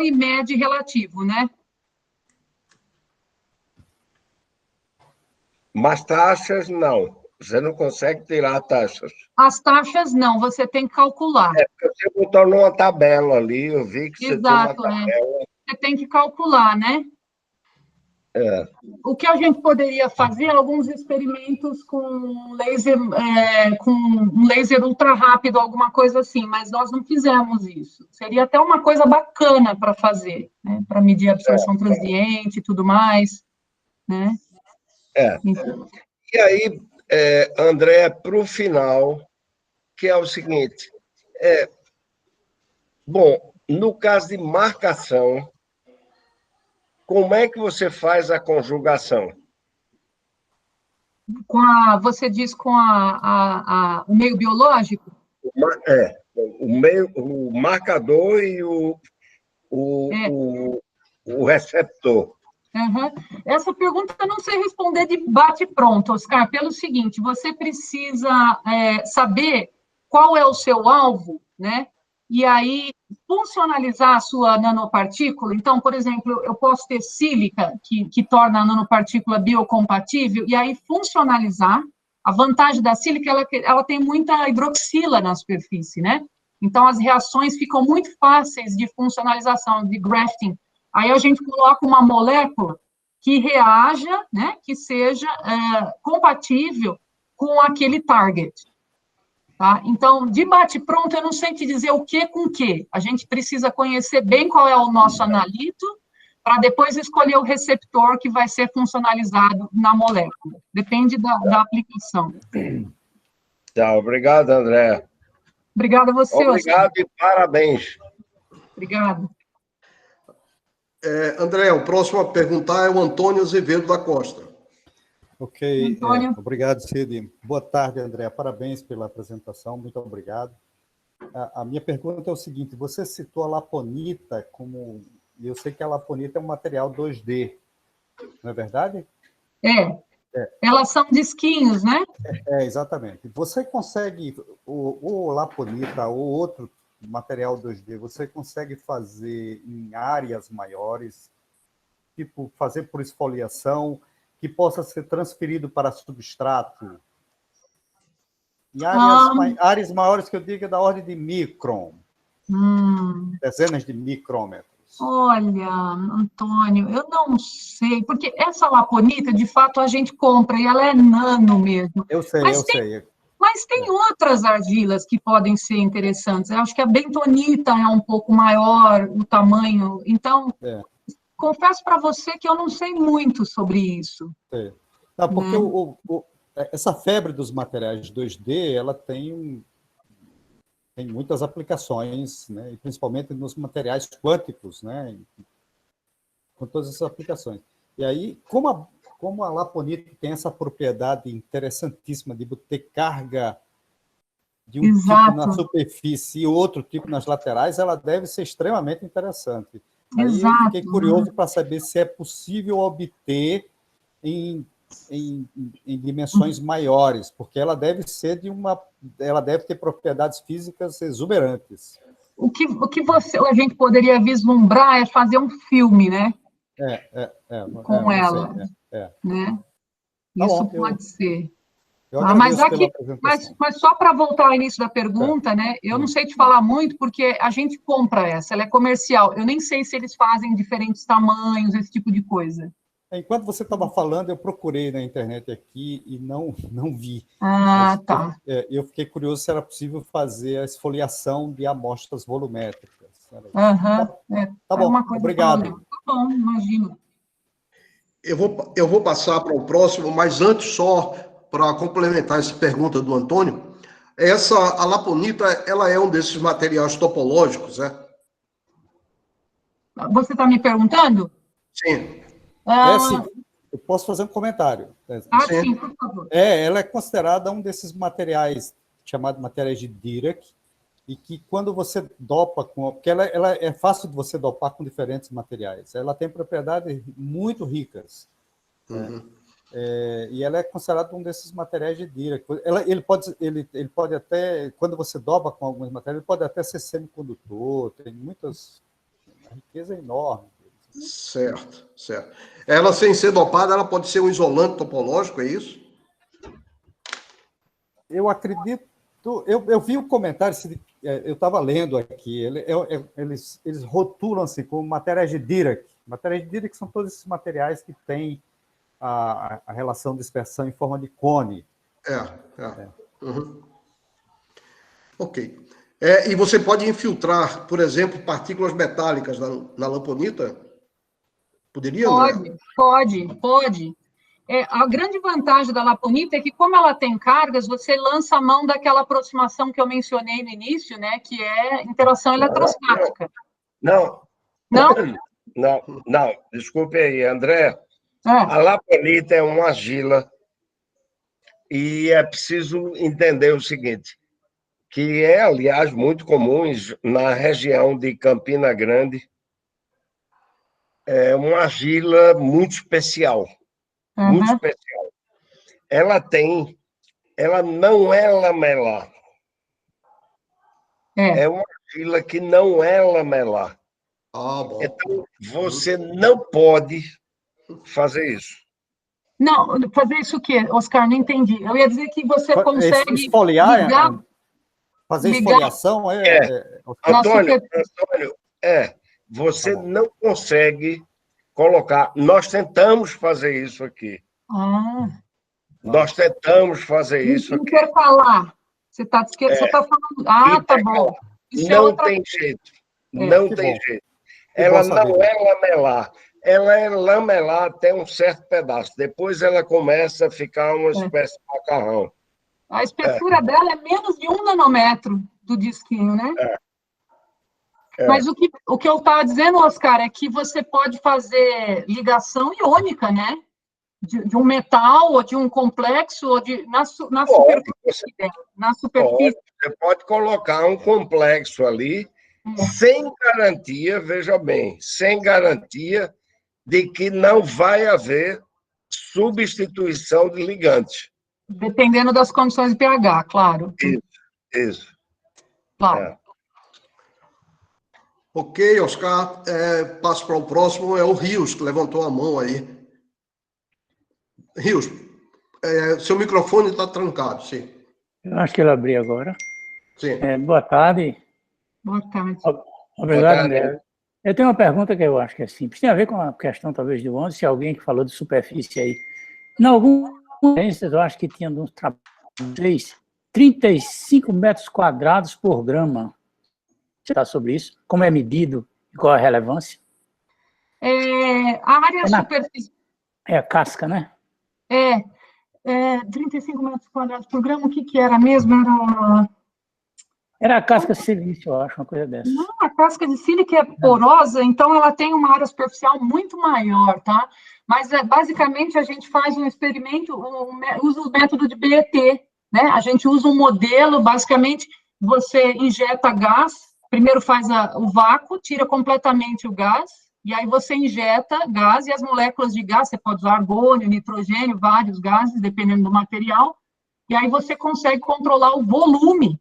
e mede relativo, né? Mas taxas, não. Você não consegue tirar taxas. As taxas, não. Você tem que calcular. Você botou numa tabela ali, eu vi que você tem uma tabela. Você tem que calcular, né? O que a gente poderia fazer, alguns experimentos com laser ultra rápido, alguma coisa assim, mas nós não fizemos isso. Seria até uma coisa bacana para fazer, né? Para medir a absorção transiente e tudo mais, né? E aí, André, para o final, que é o seguinte, bom, no caso de marcação, como é que você faz a conjugação? Você diz com o meio biológico? O marcador e o receptor. Essa pergunta eu não sei responder de bate-pronto, Oscar, pelo seguinte, você precisa saber qual é o seu alvo, né? E aí, funcionalizar a sua nanopartícula. Então, por exemplo, eu posso ter sílica, que torna a nanopartícula biocompatível, e aí funcionalizar. A vantagem da sílica, ela tem muita hidroxila na superfície, né? Então, as reações ficam muito fáceis de funcionalização, de grafting. Aí a gente coloca uma molécula que reaja, né, que seja compatível com aquele target. Tá? Então, de bate-pronto, eu não sei te dizer o que com o que. A gente precisa conhecer bem qual é o nosso analito, para depois escolher o receptor que vai ser funcionalizado na molécula. Depende da aplicação. Tá, obrigado, André. Obrigada a você. Obrigado e parabéns. Obrigada. André, o próximo a perguntar é o Antônio Azevedo da Costa. Ok, obrigado, Cid. Boa tarde, André. Parabéns pela apresentação, muito obrigado. A minha pergunta é o seguinte, você citou a laponita como... Eu sei que a laponita é um material 2D, não é verdade? Elas são disquinhos, né? Exatamente. Você consegue, o laponita ou outro material 2D, você consegue fazer em áreas maiores, tipo fazer por esfoliação, que possa ser transferido para substrato? Em áreas maiores, que eu digo, é da ordem de micron, dezenas de micrômetros. Olha, Antônio, eu não sei, porque essa laponita, de fato, a gente compra e ela é nano mesmo. Eu sei. Mas tem outras argilas que podem ser interessantes. Eu acho que a bentonita é um pouco maior, o tamanho. Então, confesso para você que eu não sei muito sobre isso. Não, porque essa febre dos materiais 2D, ela tem muitas aplicações, né? E principalmente nos materiais quânticos, né? Com todas essas aplicações. E aí, como a laponita tem essa propriedade interessantíssima de ter carga de um tipo na superfície e outro tipo nas laterais, ela deve ser extremamente interessante. Aí eu fiquei curioso para saber se é possível obter em dimensões maiores, porque ela deve ser ela deve ter propriedades físicas exuberantes. O que a gente poderia vislumbrar é fazer um filme, né? Com ela. Né? Isso pode ser. Mas só para voltar ao início da pergunta, né? Eu não sei te falar muito, porque a gente compra ela é comercial. Eu nem sei se eles fazem diferentes tamanhos, esse tipo de coisa. Enquanto você estava falando, eu procurei na internet aqui e não vi. Tá. Eu fiquei curioso se era possível fazer a esfoliação de amostras volumétricas. Tá bom, obrigado. Tá bom, imagino. Eu vou passar para o próximo, mas antes, só para complementar essa pergunta do Antônio, a laponita, ela é um desses materiais topológicos, é? Você está me perguntando? Sim. Sim, eu posso fazer um comentário. Sim, por favor. Ela é considerada um desses materiais, chamados materiais de Dirac, e que quando você dopa porque ela é fácil de você dopar com diferentes materiais. Ela tem propriedades muito ricas. E ela é considerada um desses materiais de Dirac. Ele pode até, quando você dopa com alguns materiais, ele pode até ser semicondutor, tem uma riqueza enorme. Certo. Ela, sem ser dopada, ela pode ser um isolante topológico, é isso? Eu acredito. Eu vi o comentário, eu estava lendo aqui, eles rotulam-se como materiais de Dirac. Materiais de Dirac são todos esses materiais que têm a relação de dispersão em forma de cone. Ok. E você pode infiltrar, por exemplo, partículas metálicas na laponita? Poderia, André? Pode. A grande vantagem da laponita é que, como ela tem cargas, você lança a mão daquela aproximação que eu mencionei no início, né, que é interação eletrostática. Não, desculpe aí, André. A laponita é uma argila e é preciso entender o seguinte, que é, aliás, muito comum na região de Campina Grande, é uma argila muito especial. Muito especial. Ela não é lamelar. É uma argila que não é lamelar. Bom. Então, você não pode fazer isso. Não, fazer isso o quê, Oscar? Não entendi. Eu ia dizer que você consegue esfoliar, fazer esfoliação. Antônio, você não consegue colocar. Nós tentamos fazer isso aqui. Nós tentamos fazer isso aqui. Intercalar. Você está falando... Ah, tá bom. Isso não tem jeito. Não tem jeito. Ela não é lamelar. Ela é lamelar até um certo pedaço. Depois ela começa a ficar uma espécie de macarrão. A espessura dela é menos de 1 nanômetro do disquinho, né? Mas o que eu estava dizendo, Oscar, é que você pode fazer ligação iônica, né? De um metal, ou de um complexo, ou na superfície dela. Na superfície. Você pode colocar um complexo ali, sem garantia, veja bem, sem garantia de que não vai haver substituição de ligante. Dependendo das condições de pH, claro. Isso. Claro. Ok, Oscar. Passo para o próximo, é o Rios, que levantou a mão aí. Rios, seu microfone está trancado, sim. Eu acho que ele abriu agora. Sim. Boa tarde. Boa tarde. Obrigado, André. Eu tenho uma pergunta que eu acho que é simples. Tem a ver com a questão, talvez, do 11, se alguém que falou de superfície aí. Em algumas ciências, eu acho que tinha uns trabalhos 35 metros quadrados por grama. Você está sobre isso? Como é medido e qual a relevância? A área superficial... É a casca, né? 35 metros quadrados por grama, o que era mesmo? Era a casca de silício, eu acho, uma coisa dessa. Não, a casca de sílica é porosa, então ela tem uma área superficial muito maior, tá? Mas, basicamente, a gente faz um experimento, usa o método de BET, né? A gente usa um modelo, basicamente, você injeta gás, primeiro faz o vácuo, tira completamente o gás, e aí você injeta gás, e as moléculas de gás, você pode usar argônio, nitrogênio, vários gases, dependendo do material, e aí você consegue controlar o volume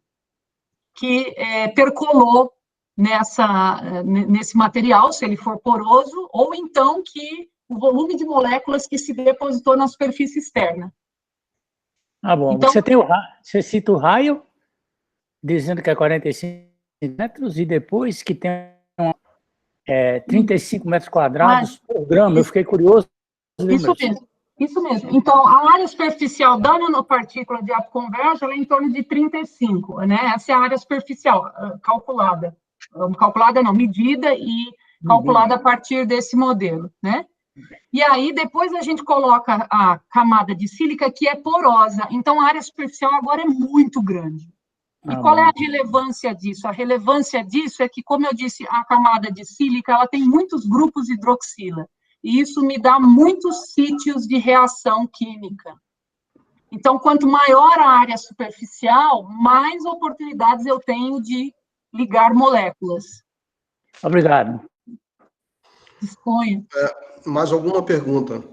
que percolou nesse material, se ele for poroso, ou então que o volume de moléculas que se depositou na superfície externa. Ah, bom. Então, você cita o raio, dizendo que é 45 metros, e depois que tem 35 metros quadrados por grama. Eu fiquei curioso. Isso mesmo. Então, a área superficial da nanopartícula de átomo convergente é em torno de 35, né? Essa é a área superficial calculada. Calculada não, medida e calculada a partir desse modelo, né? E aí, depois a gente coloca a camada de sílica, que é porosa. Então, a área superficial agora é muito grande. E qual é a relevância disso? A relevância disso é que, como eu disse, a camada de sílica, ela tem muitos grupos de hidroxila. E isso me dá muitos sítios de reação química. Então, quanto maior a área superficial, mais oportunidades eu tenho de ligar moléculas. Obrigado. Disponha. Mais alguma pergunta?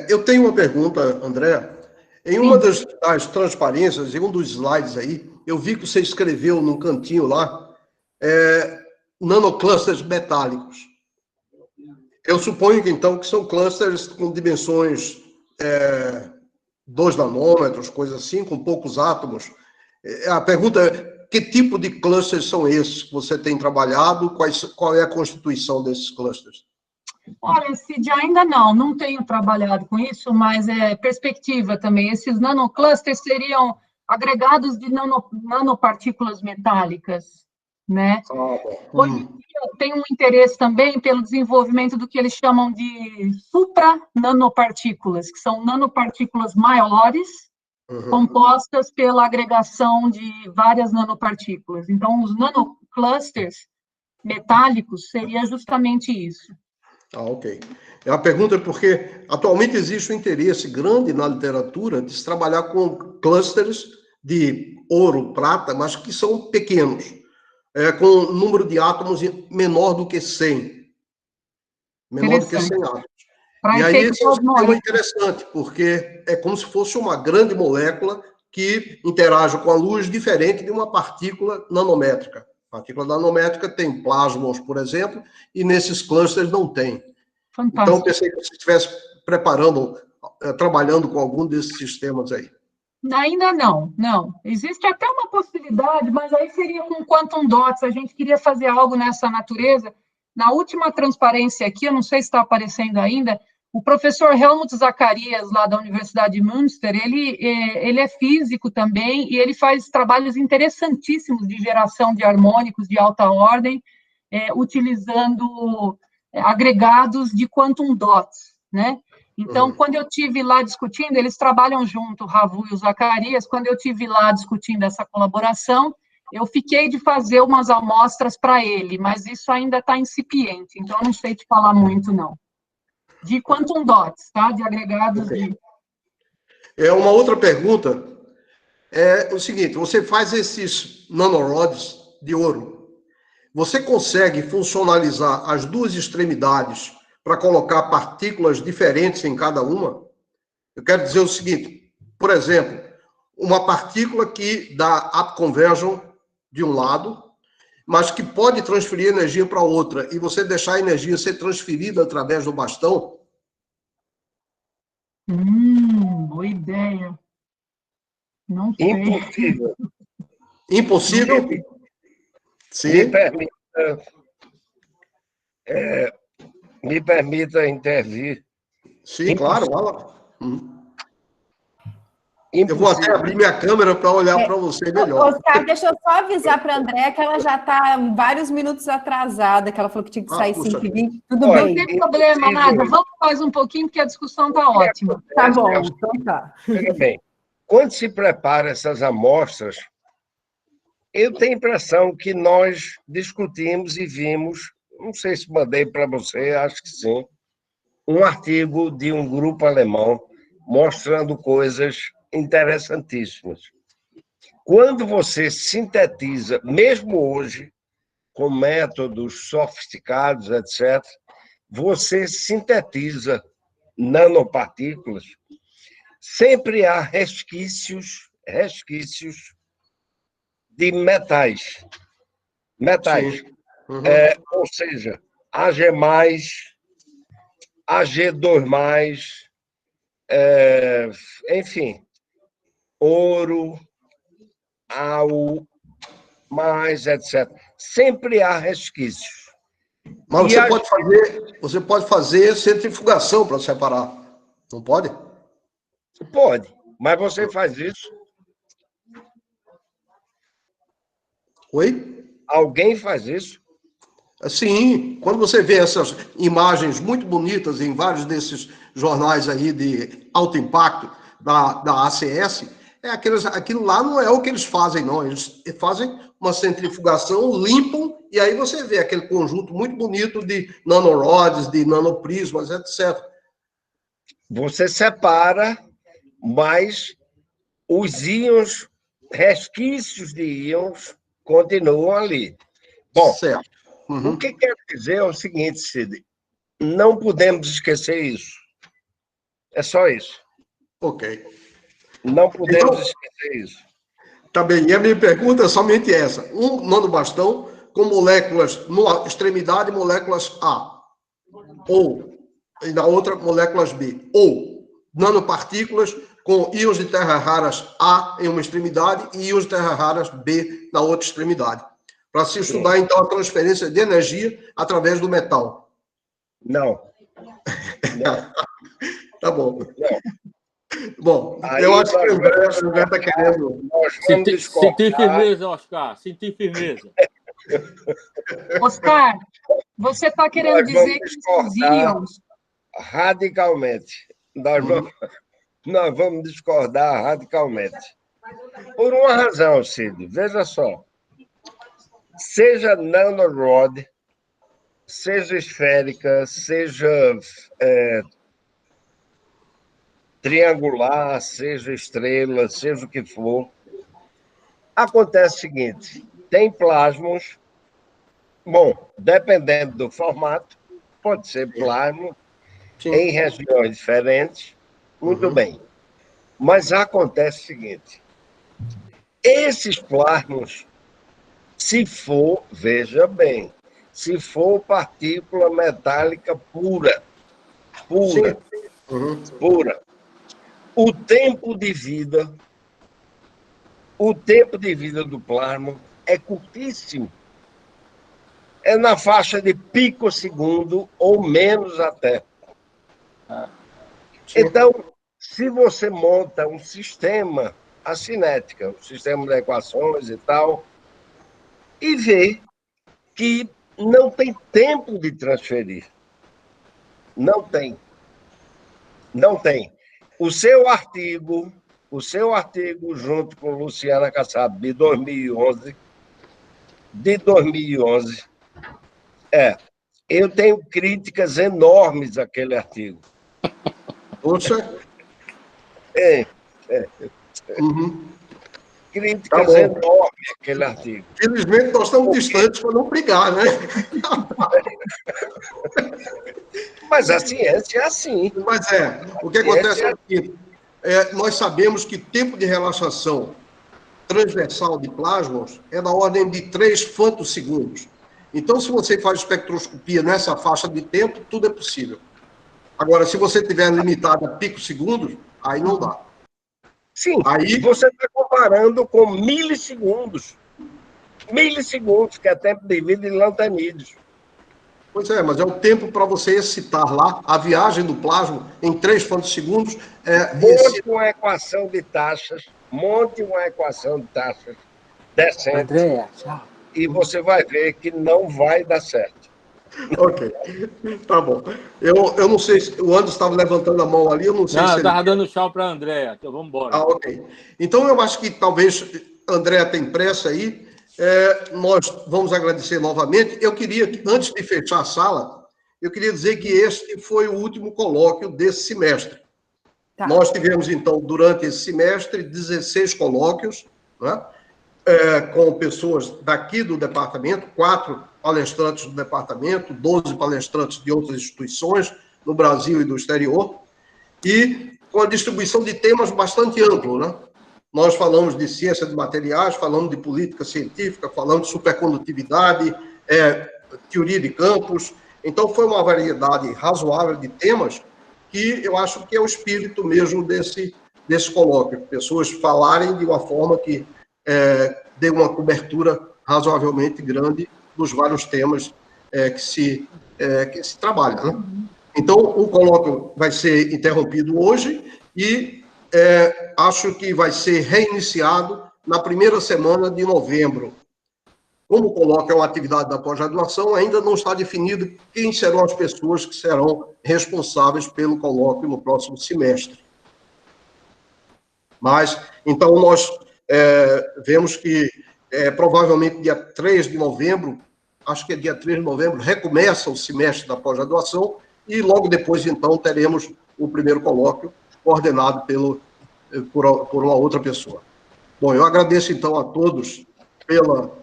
Eu tenho uma pergunta, André. Em uma das transparências, em um dos slides aí, eu vi que você escreveu num cantinho lá, nanoclusters metálicos. Eu suponho, então, que são clusters com dimensões 2 nanômetros, coisa assim, com poucos átomos. A pergunta é, que tipo de clusters são esses que você tem trabalhado? Qual é a constituição desses clusters? Olha, Cid, ainda não tenho trabalhado com isso, mas perspectiva também. Esses nanoclusters seriam agregados de nanopartículas metálicas, né? Hoje em dia tem um interesse também pelo desenvolvimento do que eles chamam de suprananopartículas, que são nanopartículas maiores, compostas pela agregação de várias nanopartículas. Então, os nanoclusters metálicos seria justamente isso. Ok. A pergunta é porque atualmente existe um interesse grande na literatura de se trabalhar com clusters de ouro, prata, mas que são pequenos, com um número de átomos menor do que 100. Menor do que 100 átomos. E aí esse é um sistema interessante, porque é como se fosse uma grande molécula que interage com a luz, diferente de uma partícula nanométrica. A partícula nanométrica tem plasmons, por exemplo, e nesses clusters não tem. Fantástico. Então, pensei que você estivesse trabalhando com algum desses sistemas aí. Ainda não. Existe até uma possibilidade, mas aí seria com quantum dots. A gente queria fazer algo nessa natureza. Na última transparência aqui, eu não sei se está aparecendo ainda, O professor Helmut Zacarias, lá da Universidade de Münster, ele é físico também, e ele faz trabalhos interessantíssimos de geração de harmônicos de alta ordem, utilizando agregados de quantum dots, né? Então, quando eu tive lá discutindo, eles trabalham junto, o Ravu e o Zacarias, quando eu tive lá discutindo essa colaboração, eu fiquei de fazer umas amostras para ele, mas isso ainda está incipiente, então eu não sei te falar muito, não. De quantum dots, tá? De agregados de... Uma outra pergunta é o seguinte, você faz esses nanorods de ouro, você consegue funcionalizar as duas extremidades para colocar partículas diferentes em cada uma? Eu quero dizer o seguinte, por exemplo, uma partícula que dá upconversion de um lado, mas que pode transferir energia para outra, e você deixar a energia ser transferida através do bastão? Boa ideia. Não sei. Impossível. Impossível? Sim. Me permita intervir. Sim, claro. Eu vou até abrir minha câmera para olhar para você melhor. Oscar, deixa eu só avisar para a Andréa que ela já está vários minutos atrasada, que ela falou que tinha que sair 5h20. Tudo bem. Não tem problema, nada. Vamos mais um pouquinho, porque a discussão está ótima. Tá bom, então tá. Bem, quando se prepara essas amostras, eu tenho a impressão que nós discutimos e vimos, não sei se mandei para você, acho que sim, um artigo de um grupo alemão mostrando coisas interessantíssimas. Quando você sintetiza, mesmo hoje, com métodos sofisticados, etc., você sintetiza nanopartículas, sempre há resquícios de metais. Ou seja, Ag+, Ag2+, enfim, ouro, AU+, etc. Sempre há resquícios. Mas você pode fazer centrifugação para separar, não pode? Pode, mas você faz isso? Oi? Alguém faz isso? Sim, quando você vê essas imagens muito bonitas em vários desses jornais aí de alto impacto da ACS, aquilo lá não é o que eles fazem, não. Eles fazem uma centrifugação, limpam, e aí você vê aquele conjunto muito bonito de nanorods, de nanoprismas, etc. Você separa, mas os íons, resquícios de íons, continuam ali. Bom, certo. O que quer dizer é o seguinte, Cid, não podemos esquecer isso. É só isso. Ok. Não podemos esquecer isso. Tá bem, e a minha pergunta é somente essa. Um nanobastão com moléculas, numa extremidade, moléculas A, ou, e na outra, moléculas B, ou nanopartículas com íons de terra raras A em uma extremidade e íons de terra raras B na outra extremidade. Para se estudar, então, a transferência de energia através do metal. Não. Tá bom. Não. Bom, aí eu acho que o André está querendo... Sentir firmeza, Oscar. Sentir firmeza. Oscar, você está querendo dizer que os íons... Radicalmente. Nós vamos discordar radicalmente. Por uma razão, Cid. Veja só. Seja nanorod, seja esférica, seja triangular, seja estrela, seja o que for, acontece o seguinte, tem plasmons, bom, dependendo do formato, pode ser plasma, em regiões diferentes, muito bem. Mas acontece o seguinte, esses plasmos, se for, veja bem, se for partícula metálica pura, o tempo de vida do plasma é curtíssimo. É na faixa de picosegundo ou menos até. Então, se você monta um sistema, a cinética, um sistema de equações e tal, e vê que não tem tempo de transferir. Não tem. Não tem. O seu artigo junto com Luciana Kassab, de 2011, eu tenho críticas enormes àquele artigo. Poxa. Uhum. Críticas enormes àquele artigo. Felizmente, nós estamos distantes para não brigar, né? Mas a ciência é assim. Mas o que acontece é que nós sabemos que tempo de relaxação transversal de plasmons é da ordem de 3 femtosegundos. Então, se você faz espectroscopia nessa faixa de tempo, tudo é possível. Agora, se você tiver limitado a picosegundos, aí não dá. Sim, aí você está comparando com milissegundos. Milissegundos, que é tempo de vida de lantanídeos. Pois é, mas é o tempo para você excitar lá a viagem do plasma em 3 femtosegundos. Monte uma equação de taxas, decente. Andréa, tchau. E você vai ver que não vai dar certo. Ok, tá bom. Eu não sei se o Anderson estava levantando a mão ali, eu não sei se... Não, eu estava dando tchau para a Andréa, então vamos embora. Ok. Então, eu acho que talvez a Andréa tem pressa aí, nós vamos agradecer novamente. Eu queria, antes de fechar a sala, eu queria dizer que este foi o último colóquio desse semestre. Tá. Nós tivemos, então, durante esse semestre, 16 colóquios, né? Com pessoas daqui do departamento, 4 palestrantes do departamento, 12 palestrantes de outras instituições no Brasil e do exterior, e com a distribuição de temas bastante amplo, né? Nós falamos de ciência de materiais, falamos de política científica, falamos de supercondutividade, teoria de campos. Então, foi uma variedade razoável de temas que eu acho que é o espírito mesmo desse colóquio. Pessoas falarem de uma forma que dê uma cobertura razoavelmente grande dos vários temas que se trabalha, né? Então, o colóquio vai ser interrompido hoje e acho que vai ser reiniciado na primeira semana de novembro. Como o colóquio é uma atividade da pós-graduação, ainda não está definido quem serão as pessoas que serão responsáveis pelo colóquio no próximo semestre. Mas, então, nós vemos que provavelmente dia 3 de novembro, acho que é dia 3 de novembro, recomeça o semestre da pós-graduação e logo depois, então, teremos o primeiro colóquio coordenado por uma outra pessoa. Bom, eu agradeço, então, a todos pela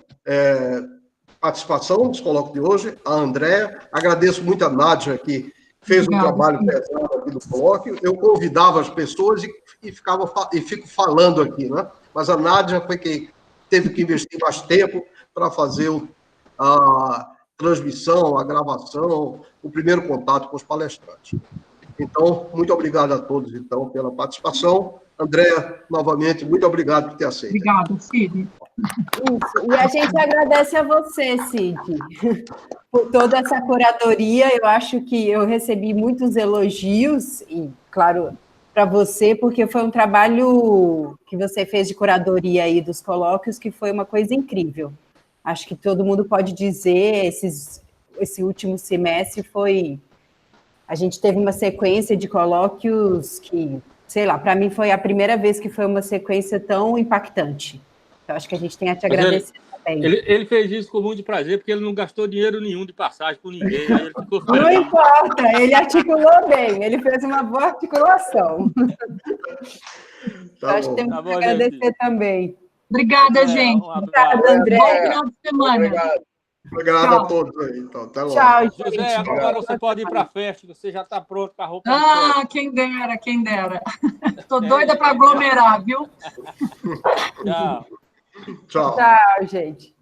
participação nos colóquios de hoje, a Andréa, agradeço muito a Nádia, que fez um trabalho pesado aqui do colóquio. Eu convidava as pessoas e fico falando aqui, né? Mas a Nádia foi quem teve que investir mais tempo para fazer a transmissão, a gravação, o primeiro contato com os palestrantes. Então, muito obrigado a todos, então, pela participação. Andréa, novamente, muito obrigado por ter aceito. Obrigada, Cid. Isso. E a gente agradece a você, Cid, por toda essa curadoria. Eu acho que eu recebi muitos elogios, e, claro, para você, porque foi um trabalho que você fez de curadoria aí dos colóquios, que foi uma coisa incrível. Acho que todo mundo pode dizer, esse último semestre foi... A gente teve uma sequência de colóquios que, sei lá, para mim foi a primeira vez que foi uma sequência tão impactante. Então, acho que a gente tem a te agradecer também. Ele fez isso com muito prazer, porque ele não gastou dinheiro nenhum de passagem com ninguém. Aí ele ficou feliz. Não importa, ele articulou bem, ele fez uma boa articulação. Tá acho que temos que agradecer também. Obrigada, gente. Obrigada, André. Bom final de semana. Obrigado a todos aí. Então, até logo. Tchau, gente. José, agora você pode ir para a festa, você já está pronto com a roupa. Quem dera, quem dera. Estou doida para aglomerar, viu? Tchau. Tchau. Tchau, gente.